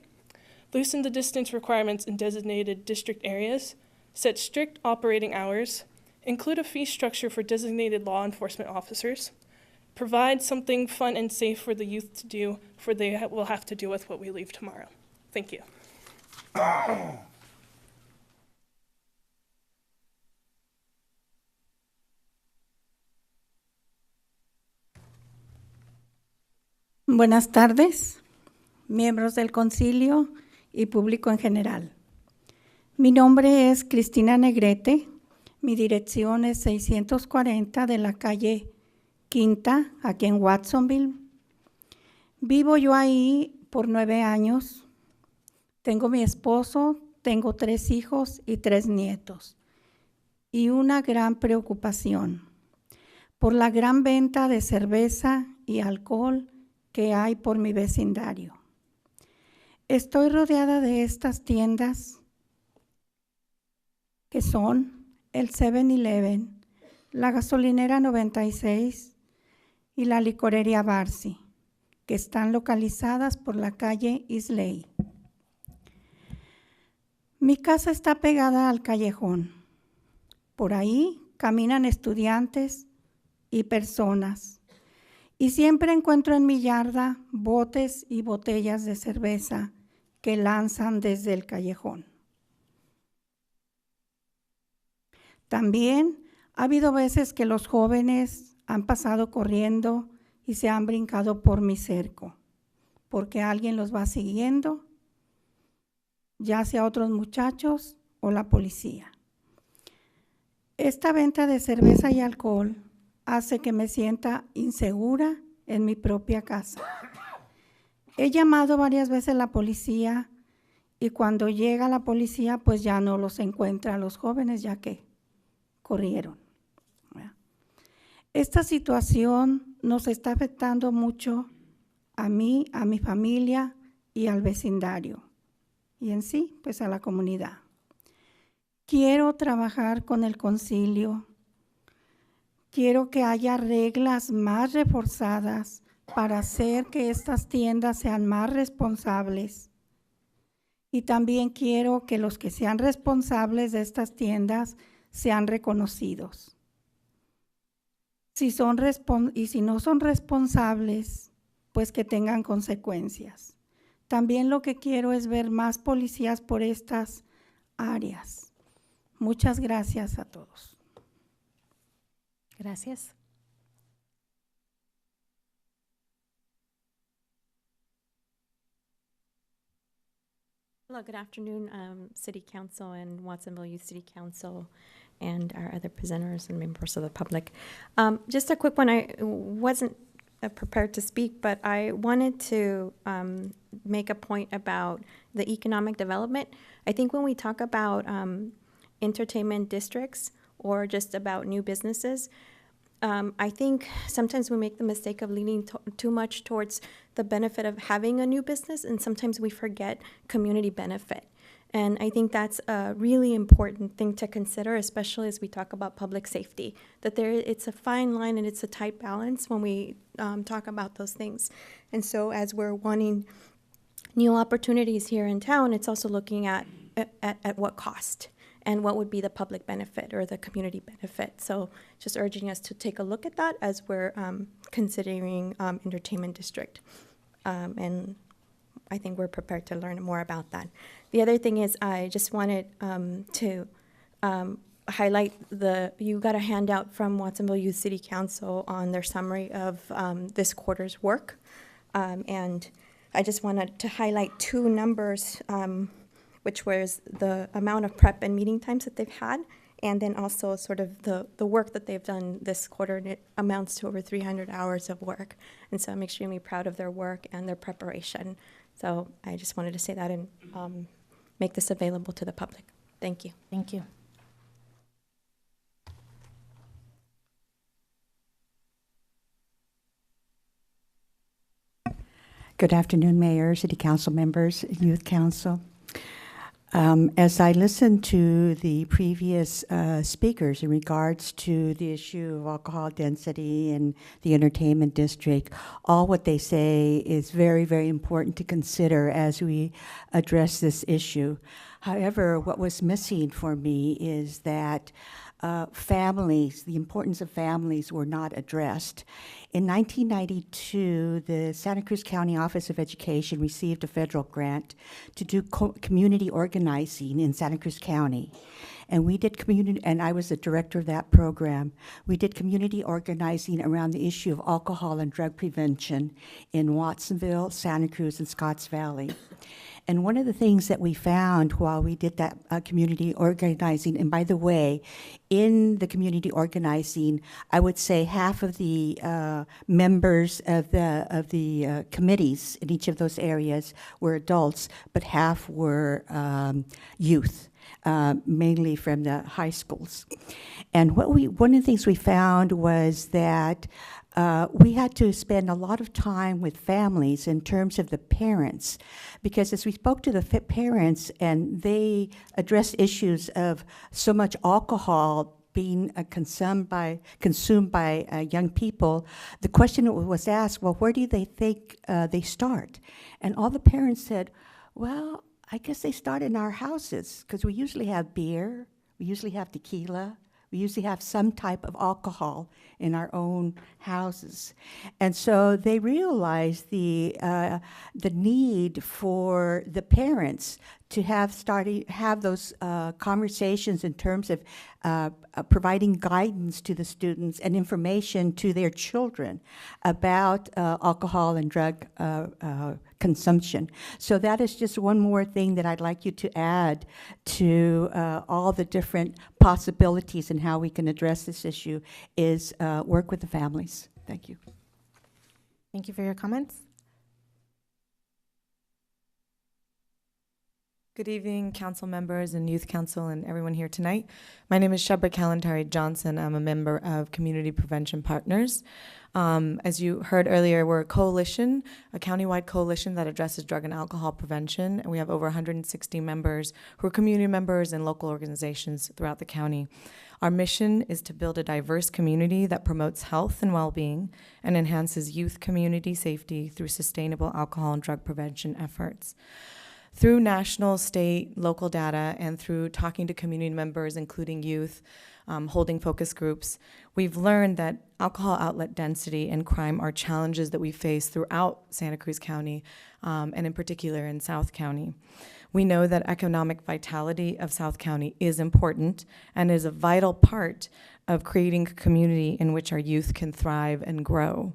loosen the distance requirements in designated district areas, set strict operating hours, include a fee structure for designated law enforcement officers, provide something fun and safe for the youth to do, for they will have to deal with what we leave tomorrow. Thank you. Buenas tardes, miembros del concilio y público en general. Mi nombre es Cristina Negrete, mi dirección es 640 de la calle Quinta, aquí en Watsonville. Vivo yo ahí por 9 años. Tengo mi esposo, tengo 3 hijos y 3 nietos. Y una gran preocupación por la gran venta de cerveza y alcohol que hay por mi vecindario. Estoy rodeada de estas tiendas que son el 7-Eleven, la gasolinera 96 y la licorería Barsi, que están localizadas por la calle Islay. Mi casa está pegada al callejón. Por ahí caminan estudiantes y personas, Y siempre encuentro en mi yarda botes y botellas de cerveza que lanzan desde el callejón. También ha habido veces que los jóvenes han pasado corriendo y se han brincado por mi cerco, porque alguien los va siguiendo, ya sea otros muchachos o la policía. Esta venta de cerveza y alcohol hace que me sienta insegura en mi propia casa. He llamado varias veces a la policía y cuando llega la policía, pues ya no los encuentra a los jóvenes, ya que corrieron. Esta situación nos está afectando mucho a mí, a mi familia y al vecindario, y en sí, pues a la comunidad. Quiero trabajar con el concilio. Quiero que haya reglas más reforzadas para hacer que estas tiendas sean más responsables. Y también quiero que los que sean responsables de estas tiendas sean reconocidos. Si no son responsables, pues que tengan consecuencias. También lo que quiero es ver más policías por estas áreas. Muchas gracias a todos. Gracias. Hello, good afternoon, City Council and Watsonville Youth City Council and our other presenters and members of the public. Just a quick one. I wasn't prepared to speak, but I wanted to make a point about the economic development. I think when we talk about entertainment districts or just about new businesses, I think sometimes we make the mistake of leaning too much towards the benefit of having a new business, and sometimes we forget community benefit. And I think that's a really important thing to consider, especially as we talk about public safety, that it's a fine line and it's a tight balance when we talk about those things. And so as we're wanting new opportunities here in town, it's also looking at what cost and what would be the public benefit or the community benefit. So just urging us to take a look at that as we're considering entertainment district. And I think we're prepared to learn more about that. The other thing is I just wanted to highlight you got a handout from Watsonville Youth City Council on their summary of this quarter's work. And I just wanted to highlight two numbers, which was the amount of prep and meeting times that they've had, and then also sort of the work that they've done this quarter, and it amounts to over 300 hours of work. And so I'm extremely proud of their work and their preparation. So I just wanted to say that and make this available to the public. Thank you. Thank you. Good afternoon, Mayor, City Council members, Youth Council. As I listened to the previous speakers in regards to the issue of alcohol density and the entertainment district, all what they say is very, very important to consider as we address this issue. However, what was missing for me is that families, the importance of families were not addressed. In 1992, the Santa Cruz County Office of Education received a federal grant to do community organizing in Santa Cruz County. And we did and I was the director of that program. We did community organizing around the issue of alcohol and drug prevention in Watsonville, Santa Cruz, and Scotts Valley. And one of the things that we found while we did that community organizing, and by the way, in the community organizing, I would say half of the members of the committees in each of those areas were adults, but half were youth. Mainly from the high schools. And one of the things we found was that we had to spend a lot of time with families in terms of the parents, because as we spoke to the parents and they addressed issues of so much alcohol being consumed by young people, the question was asked, well, where do they think they start? And all the parents said, well, I guess they start in our houses, because we usually have beer, we usually have tequila, we We usually have some type of alcohol in our own houses. And so they realized the need for the parents to have those conversations in terms of providing guidance to the students and information to their children about alcohol and drug consumption. So that is just one more thing that I'd like you to add to all the different possibilities and how we can address this issue is work with the families. Thank you. Thank you for your comments. Good evening, council members and youth council and everyone here tonight. My name is Shebra Kalantari Johnson. I'm a member of Community Prevention Partners. As you heard earlier, we're a coalition, a countywide coalition that addresses drug and alcohol prevention, and we have over 160 members who are community members and local organizations throughout the county. Our mission is to build a diverse community that promotes health and well-being and enhances youth community safety through sustainable alcohol and drug prevention efforts. Through national, state, local data, and through talking to community members, including youth, holding focus groups, we've learned that alcohol outlet density and crime are challenges that we face throughout Santa Cruz County, and in particular in South County. We know that economic vitality of South County is important and is a vital part of creating a community in which our youth can thrive and grow.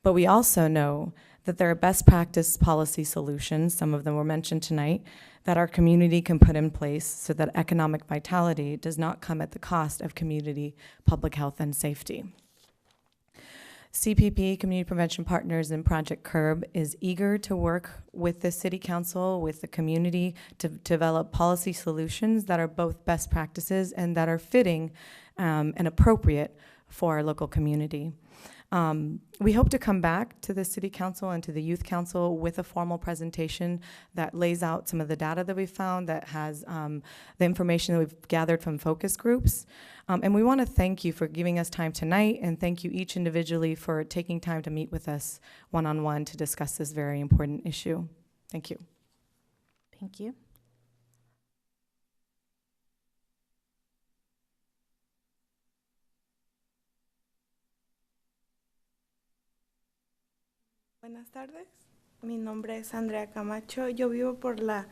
But we also know that there are best practice policy solutions, some of them were mentioned tonight, that our community can put in place so that economic vitality does not come at the cost of community public health and safety. CPP, Community Prevention Partners, and Project CURB is eager to work with the City Council, with the community, to develop policy solutions that are both best practices and that are fitting and appropriate for our local community. We hope to come back to the City Council and to the Youth Council with a formal presentation that lays out some of the data that we found, that has the information that we've gathered from focus groups. And we want to thank you for giving us time tonight, and thank you each individually for taking time to meet with us one-on-one to discuss this very important issue. Thank you. Thank you. Buenas tardes, mi nombre es Andrea Camacho, yo vivo por la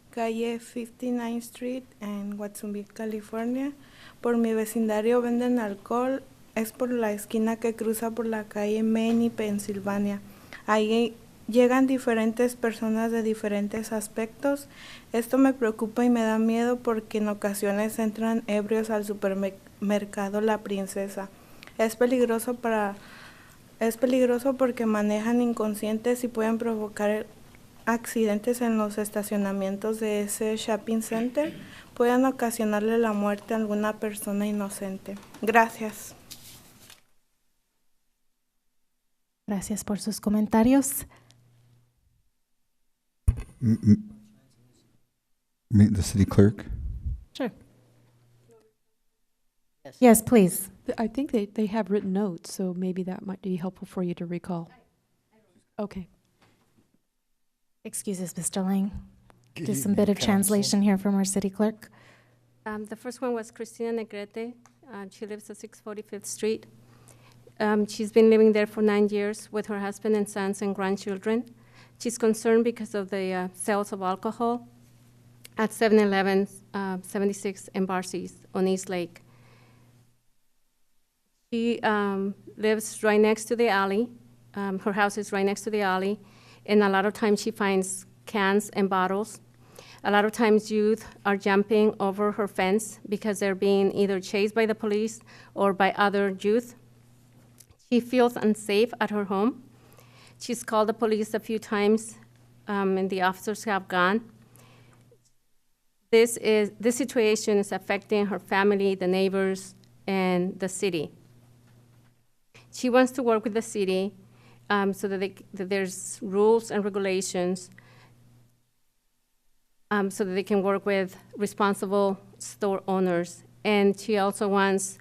calle 59th Street en Watsonville, California. Por mi vecindario venden alcohol, es por la esquina que cruza por la calle Main y Pensilvania. Ahí llegan diferentes personas de diferentes aspectos. Esto me preocupa y me da miedo porque en ocasiones entran ebrios al supermercado La Princesa. Es peligroso porque manejan inconscientes y pueden provocar accidentes en los estacionamientos de ese shopping center. Pueden ocasionarle la muerte a alguna persona inocente. Gracias. Gracias por sus comentarios. The city clerk? Sure. Yes, please. I think they have written notes, so maybe that might be helpful for you to recall. Okay. Excuses, Mr. Lang. Good Do some evening, bit of Council. translation here from our city clerk. The first one was Cristina Negrete. She lives at 645th Street. She's been living there for 9 years with her husband and sons and grandchildren. She's concerned because of the sales of alcohol at 7-Eleven, 76 and Barcy's on East Lake. She lives right next to the alley. Her house is right next to the alley, and a lot of times she finds cans and bottles. A lot of times youth are jumping over her fence because they're being either chased by the police or by other youth. She feels unsafe at her home. She's called the police a few times, and the officers have gone. This situation is affecting her family, the neighbors, and the city. She wants to work with the city so that there's rules and regulations so that they can work with responsible store owners. And she also wants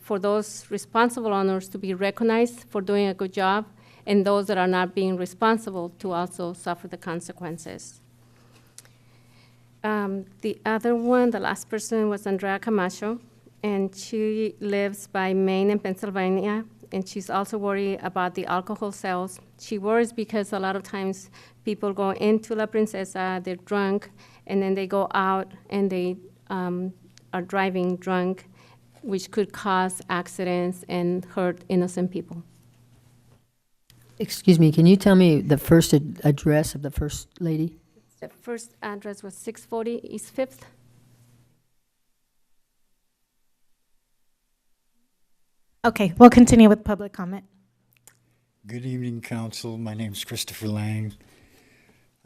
for those responsible owners to be recognized for doing a good job, and those that are not being responsible to also suffer the consequences. The other one, the last person, was Andrea Camacho. and she lives by Maine and Pennsylvania, and she's also worried about the alcohol sales. She worries because a lot of times people go into La Princesa, they're drunk, and then they go out and they are driving drunk, which could cause accidents and hurt innocent people. Excuse me, can you tell me the first address of the first lady? The first address was 640 East 5th. Okay, we'll continue with public comment. Good evening, Council. My name's Christopher Lang.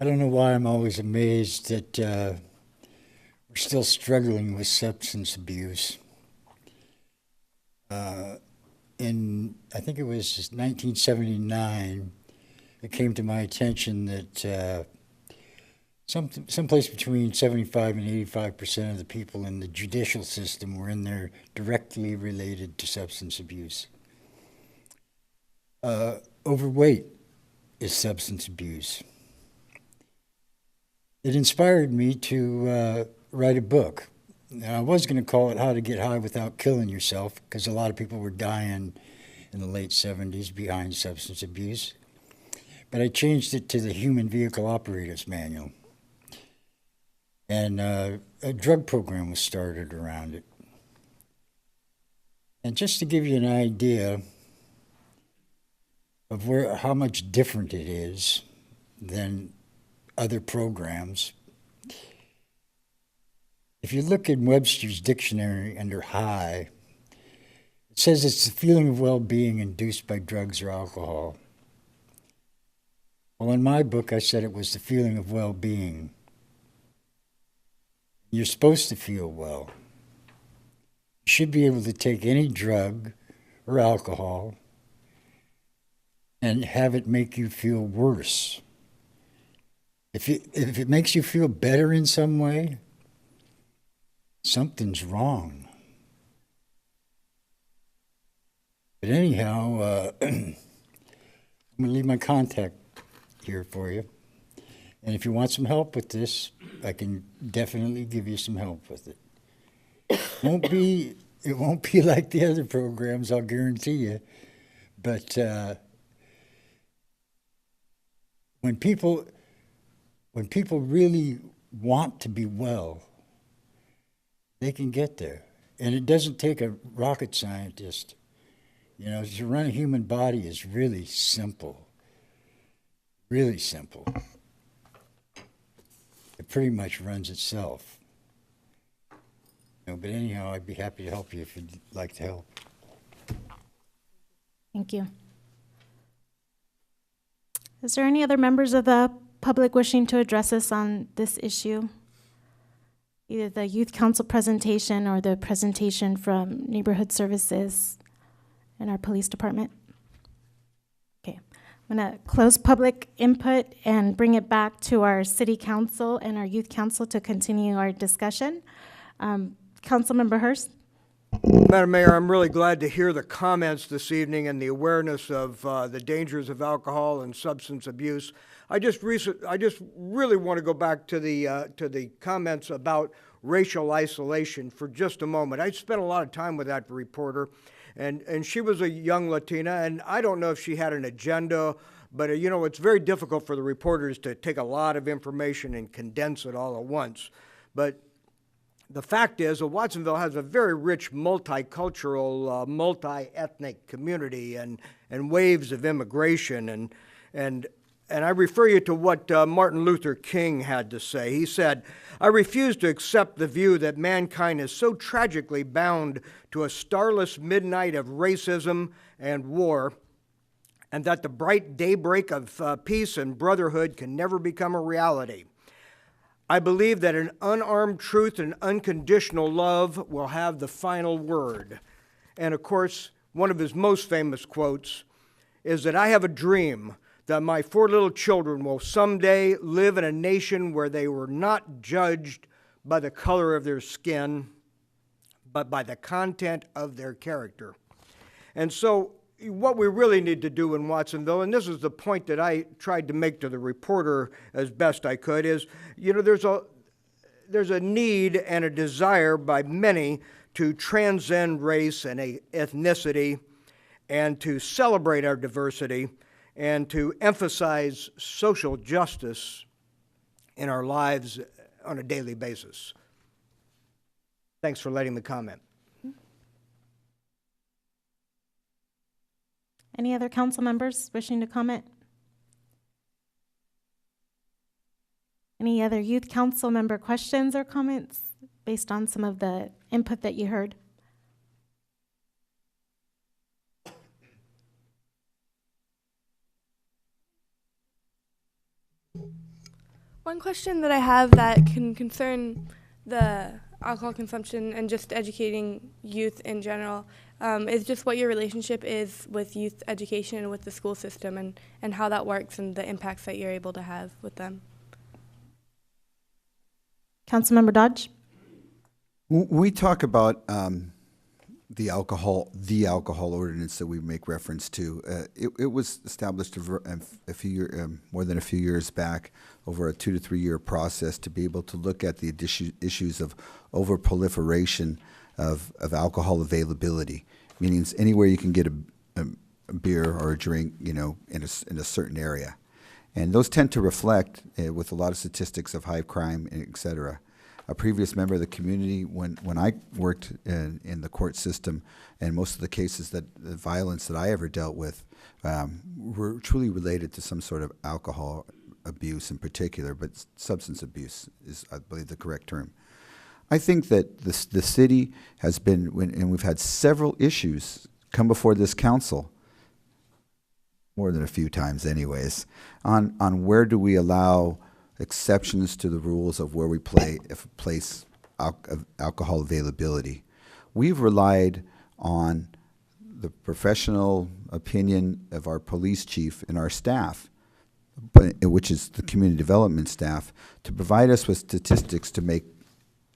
I don't know why I'm always amazed that we're still struggling with substance abuse. In, I think it was 1979, it came to my attention that someplace between 75 and 85% of the people in the judicial system were in there directly related to substance abuse. Overweight is substance abuse. It inspired me to write a book. Now, I was going to call it How to Get High Without Killing Yourself, because a lot of people were dying in the late 70s behind substance abuse. But I changed it to the Human Vehicle Operator's Manual. And a drug program was started around it. And just to give you an idea of how much different it is than other programs, if you look in Webster's dictionary under high, it says it's the feeling of well-being induced by drugs or alcohol. Well, in my book, I said it was the feeling of well-being. You're supposed to feel well. You should be able to take any drug or alcohol and have it make you feel worse. If it makes you feel better in some way, something's wrong. But anyhow, I'm going to leave my contact here for you. And if you want some help with this, I can definitely give you some help with it. It won't be like the other programs, I'll guarantee you. But when people really want to be well, they can get there. And it doesn't take a rocket scientist. You know, to run a human body is really simple. Really simple. It pretty much runs itself. You know, but anyhow, I'd be happy to help you if you'd like to help. Thank you. Is there any other members of the public wishing to address us on this issue? Either the youth council presentation or the presentation from neighborhood services and our police department? Okay, I'm gonna close public input and bring it back to our city council and our youth council to continue our discussion. Councilmember Hurst. Madam Mayor, I'm really glad to hear the comments this evening and the awareness of the dangers of alcohol and substance abuse. I just really want to go back to the comments about racial isolation for just a moment. I spent a lot of time with that reporter, and she was a young Latina, and I don't know if she had an agenda, but you know, it's very difficult for the reporters to take a lot of information and condense it all at once. But the fact is that Watsonville has a very rich multicultural, multi-ethnic community and waves of immigration. And I refer you to what Martin Luther King had to say. He said, "I refuse to accept the view that mankind is so tragically bound to a starless midnight of racism and war, and that the bright daybreak of peace and brotherhood can never become a reality. I believe that an unarmed truth and unconditional love will have the final word." And of course, one of his most famous quotes is that I have a dream that my 4 little children will someday live in a nation where they were not judged by the color of their skin, but by the content of their character. And so what we really need to do in Watsonville, and this is the point that I tried to make to the reporter as best I could, is, you know, there's a need and a desire by many to transcend race and ethnicity, and to celebrate our diversity, and to emphasize social justice in our lives on a daily basis. Thanks for letting me comment. Any other council members wishing to comment? Any other youth council member questions or comments based on some of the input that you heard? One question that I have that can concern the alcohol consumption and just educating youth in general is just what your relationship is with youth education and with the school system, and how that works and the impacts that you're able to have with them. Councilmember Dodge? We talk about the alcohol ordinance that we make reference to. It was established a few more than a few years back, over a 2 to 3 year process, to be able to look at the issues of overproliferation of alcohol availability, meaning anywhere you can get a beer or a drink, in a certain area. And those tend to reflect with a lot of statistics of high crime, et cetera. A previous member of the community, when I worked in the court system, and most of the cases the violence that I ever dealt with were truly related to some sort of alcohol abuse in particular, but substance abuse is, I believe, the correct term. I think that the city has been, and we've had several issues come before this council, more than a few times anyways, on where do we allow exceptions to the rules of where we place alcohol availability. We've relied on the professional opinion of our police chief and our staff, which is the community development staff, to provide us with statistics to make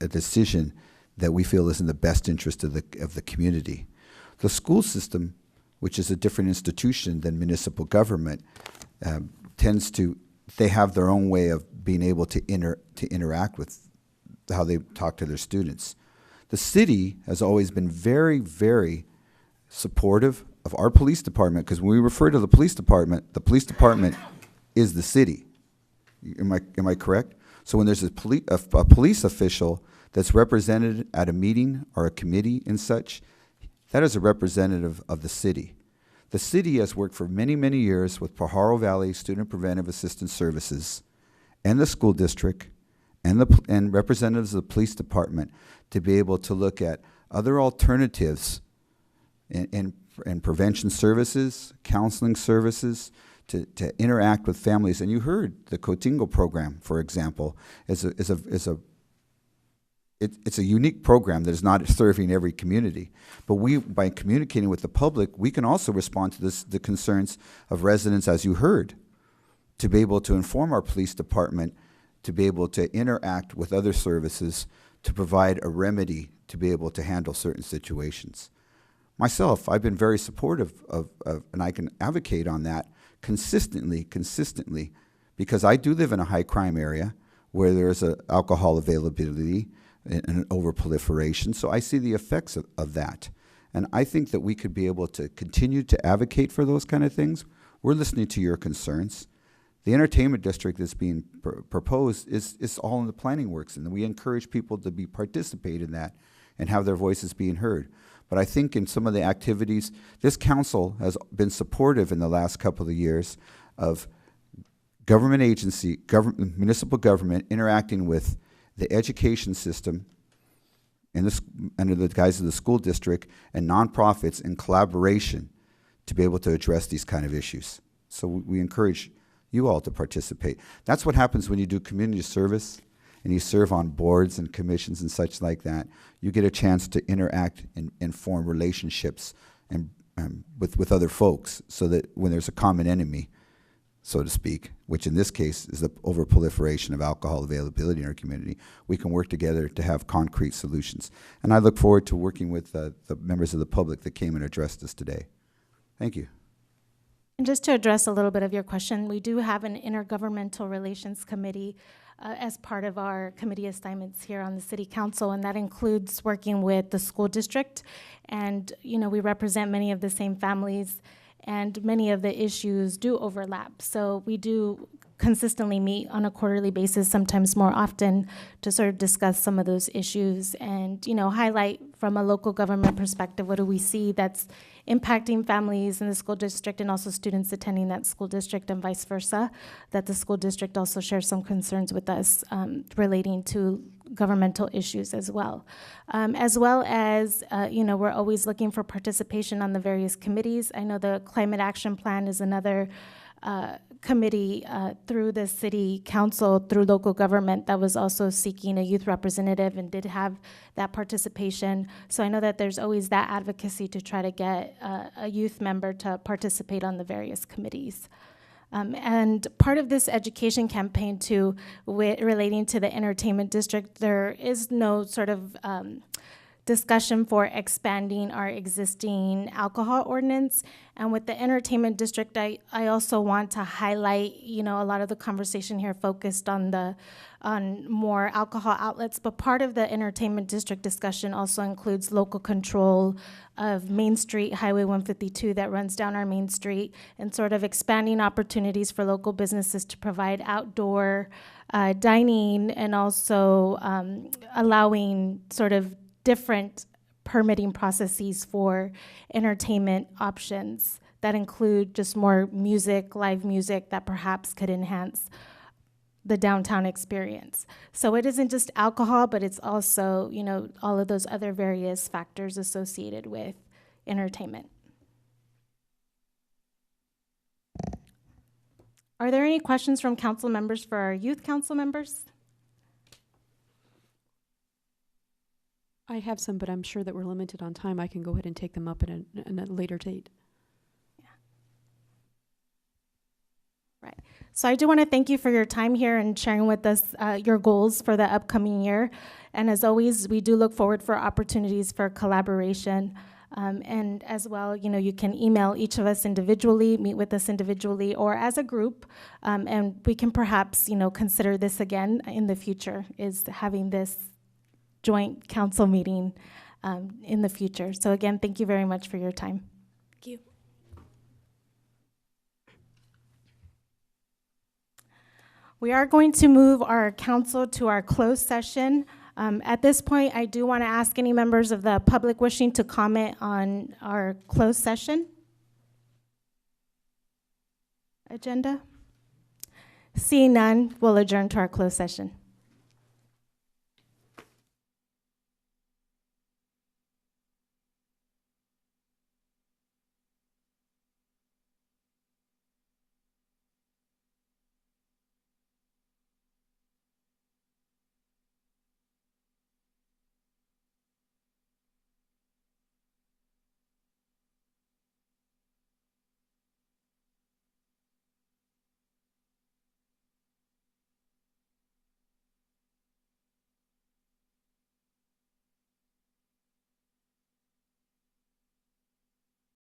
a decision that we feel is in the best interest of the community. The school system, which is a different institution than municipal government, they have their own way of being able to interact with how they talk to their students. The city has always been very, very supportive of our police department, because when we refer to the police department is the city. Am I correct? So when there's a police official that's represented at a meeting or a committee and such, that is a representative of the city. The city has worked for many, many years with Pajaro Valley Student Preventive Assistance Services and the school district and representatives of the police department to be able to look at other alternatives in prevention services, counseling services, to interact with families. And you heard the Cotingo program, for example, it's a unique program that is not serving every community. But by communicating with the public, we can also respond to the concerns of residents, as you heard, to be able to inform our police department, to be able to interact with other services, to provide a remedy to be able to handle certain situations. Myself, I've been very supportive of and I can advocate on that consistently, because I do live in a high crime area where there's alcohol availability and overproliferation, so I see the effects of that. And I think that we could be able to continue to advocate for those kind of things. We're listening to your concerns. The entertainment district that's being proposed is all in the planning works, and we encourage people to participate in that and have their voices being heard. But I think in some of the activities, this council has been supportive in the last couple of years of government agency, municipal government interacting with the education system under the guise of the school district and nonprofits in collaboration to be able to address these kind of issues. So we encourage you all to participate. That's what happens when you do community service and you serve on boards and commissions and such like that. You get a chance to interact and form relationships and with other folks, so that when there's a common enemy, so to speak, which in this case is the overproliferation of alcohol availability in our community, we can work together to have concrete solutions. And I look forward to working with the members of the public that came and addressed us today. Thank you. And just to address a little bit of your question, we do have an intergovernmental relations committee as part of our committee assignments here on the City Council, and that includes working with the school district. And, we represent many of the same families, and many of the issues do overlap. So we do consistently meet on a quarterly basis, sometimes more often, to sort of discuss some of those issues and, highlight from a local government perspective, what do we see that's impacting families in the school district and also students attending that school district and vice versa, that the school district also shares some concerns with us relating to governmental issues as well. As well as, we're always looking for participation on the various committees. I know the Climate Action Plan is another committee through the City Council, through local government, that was also seeking a youth representative and did have that participation. So I know that there's always that advocacy to try to get a youth member to participate on the various committees. And part of this education campaign too, relating to the entertainment district, there is no sort of discussion for expanding our existing alcohol ordinance. And with the entertainment district, I also want to highlight, a lot of the conversation here focused on more alcohol outlets, but part of the entertainment district discussion also includes local control of Main Street, Highway 152 that runs down our Main Street, and sort of expanding opportunities for local businesses to provide outdoor dining, and also allowing sort of different permitting processes for entertainment options that include just more music, live music that perhaps could enhance the downtown experience. So it isn't just alcohol, but it's also, all of those other various factors associated with entertainment. Are there any questions from council members for our youth council members? I have some, but I'm sure that we're limited on time. I can go ahead and take them up at a later date. Right. So I do want to thank you for your time here and sharing with us your goals for the upcoming year. And as always, we do look forward for opportunities for collaboration. And as well, you can email each of us individually, meet with us individually, or as a group. And we can perhaps, consider this again in the future, is having this joint council meeting in the future. So again, thank you very much for your time. Thank you. We are going to move our council to our closed session. At this point, I do want to ask any members of the public wishing to comment on our closed session agenda. Seeing none, we'll adjourn to our closed session.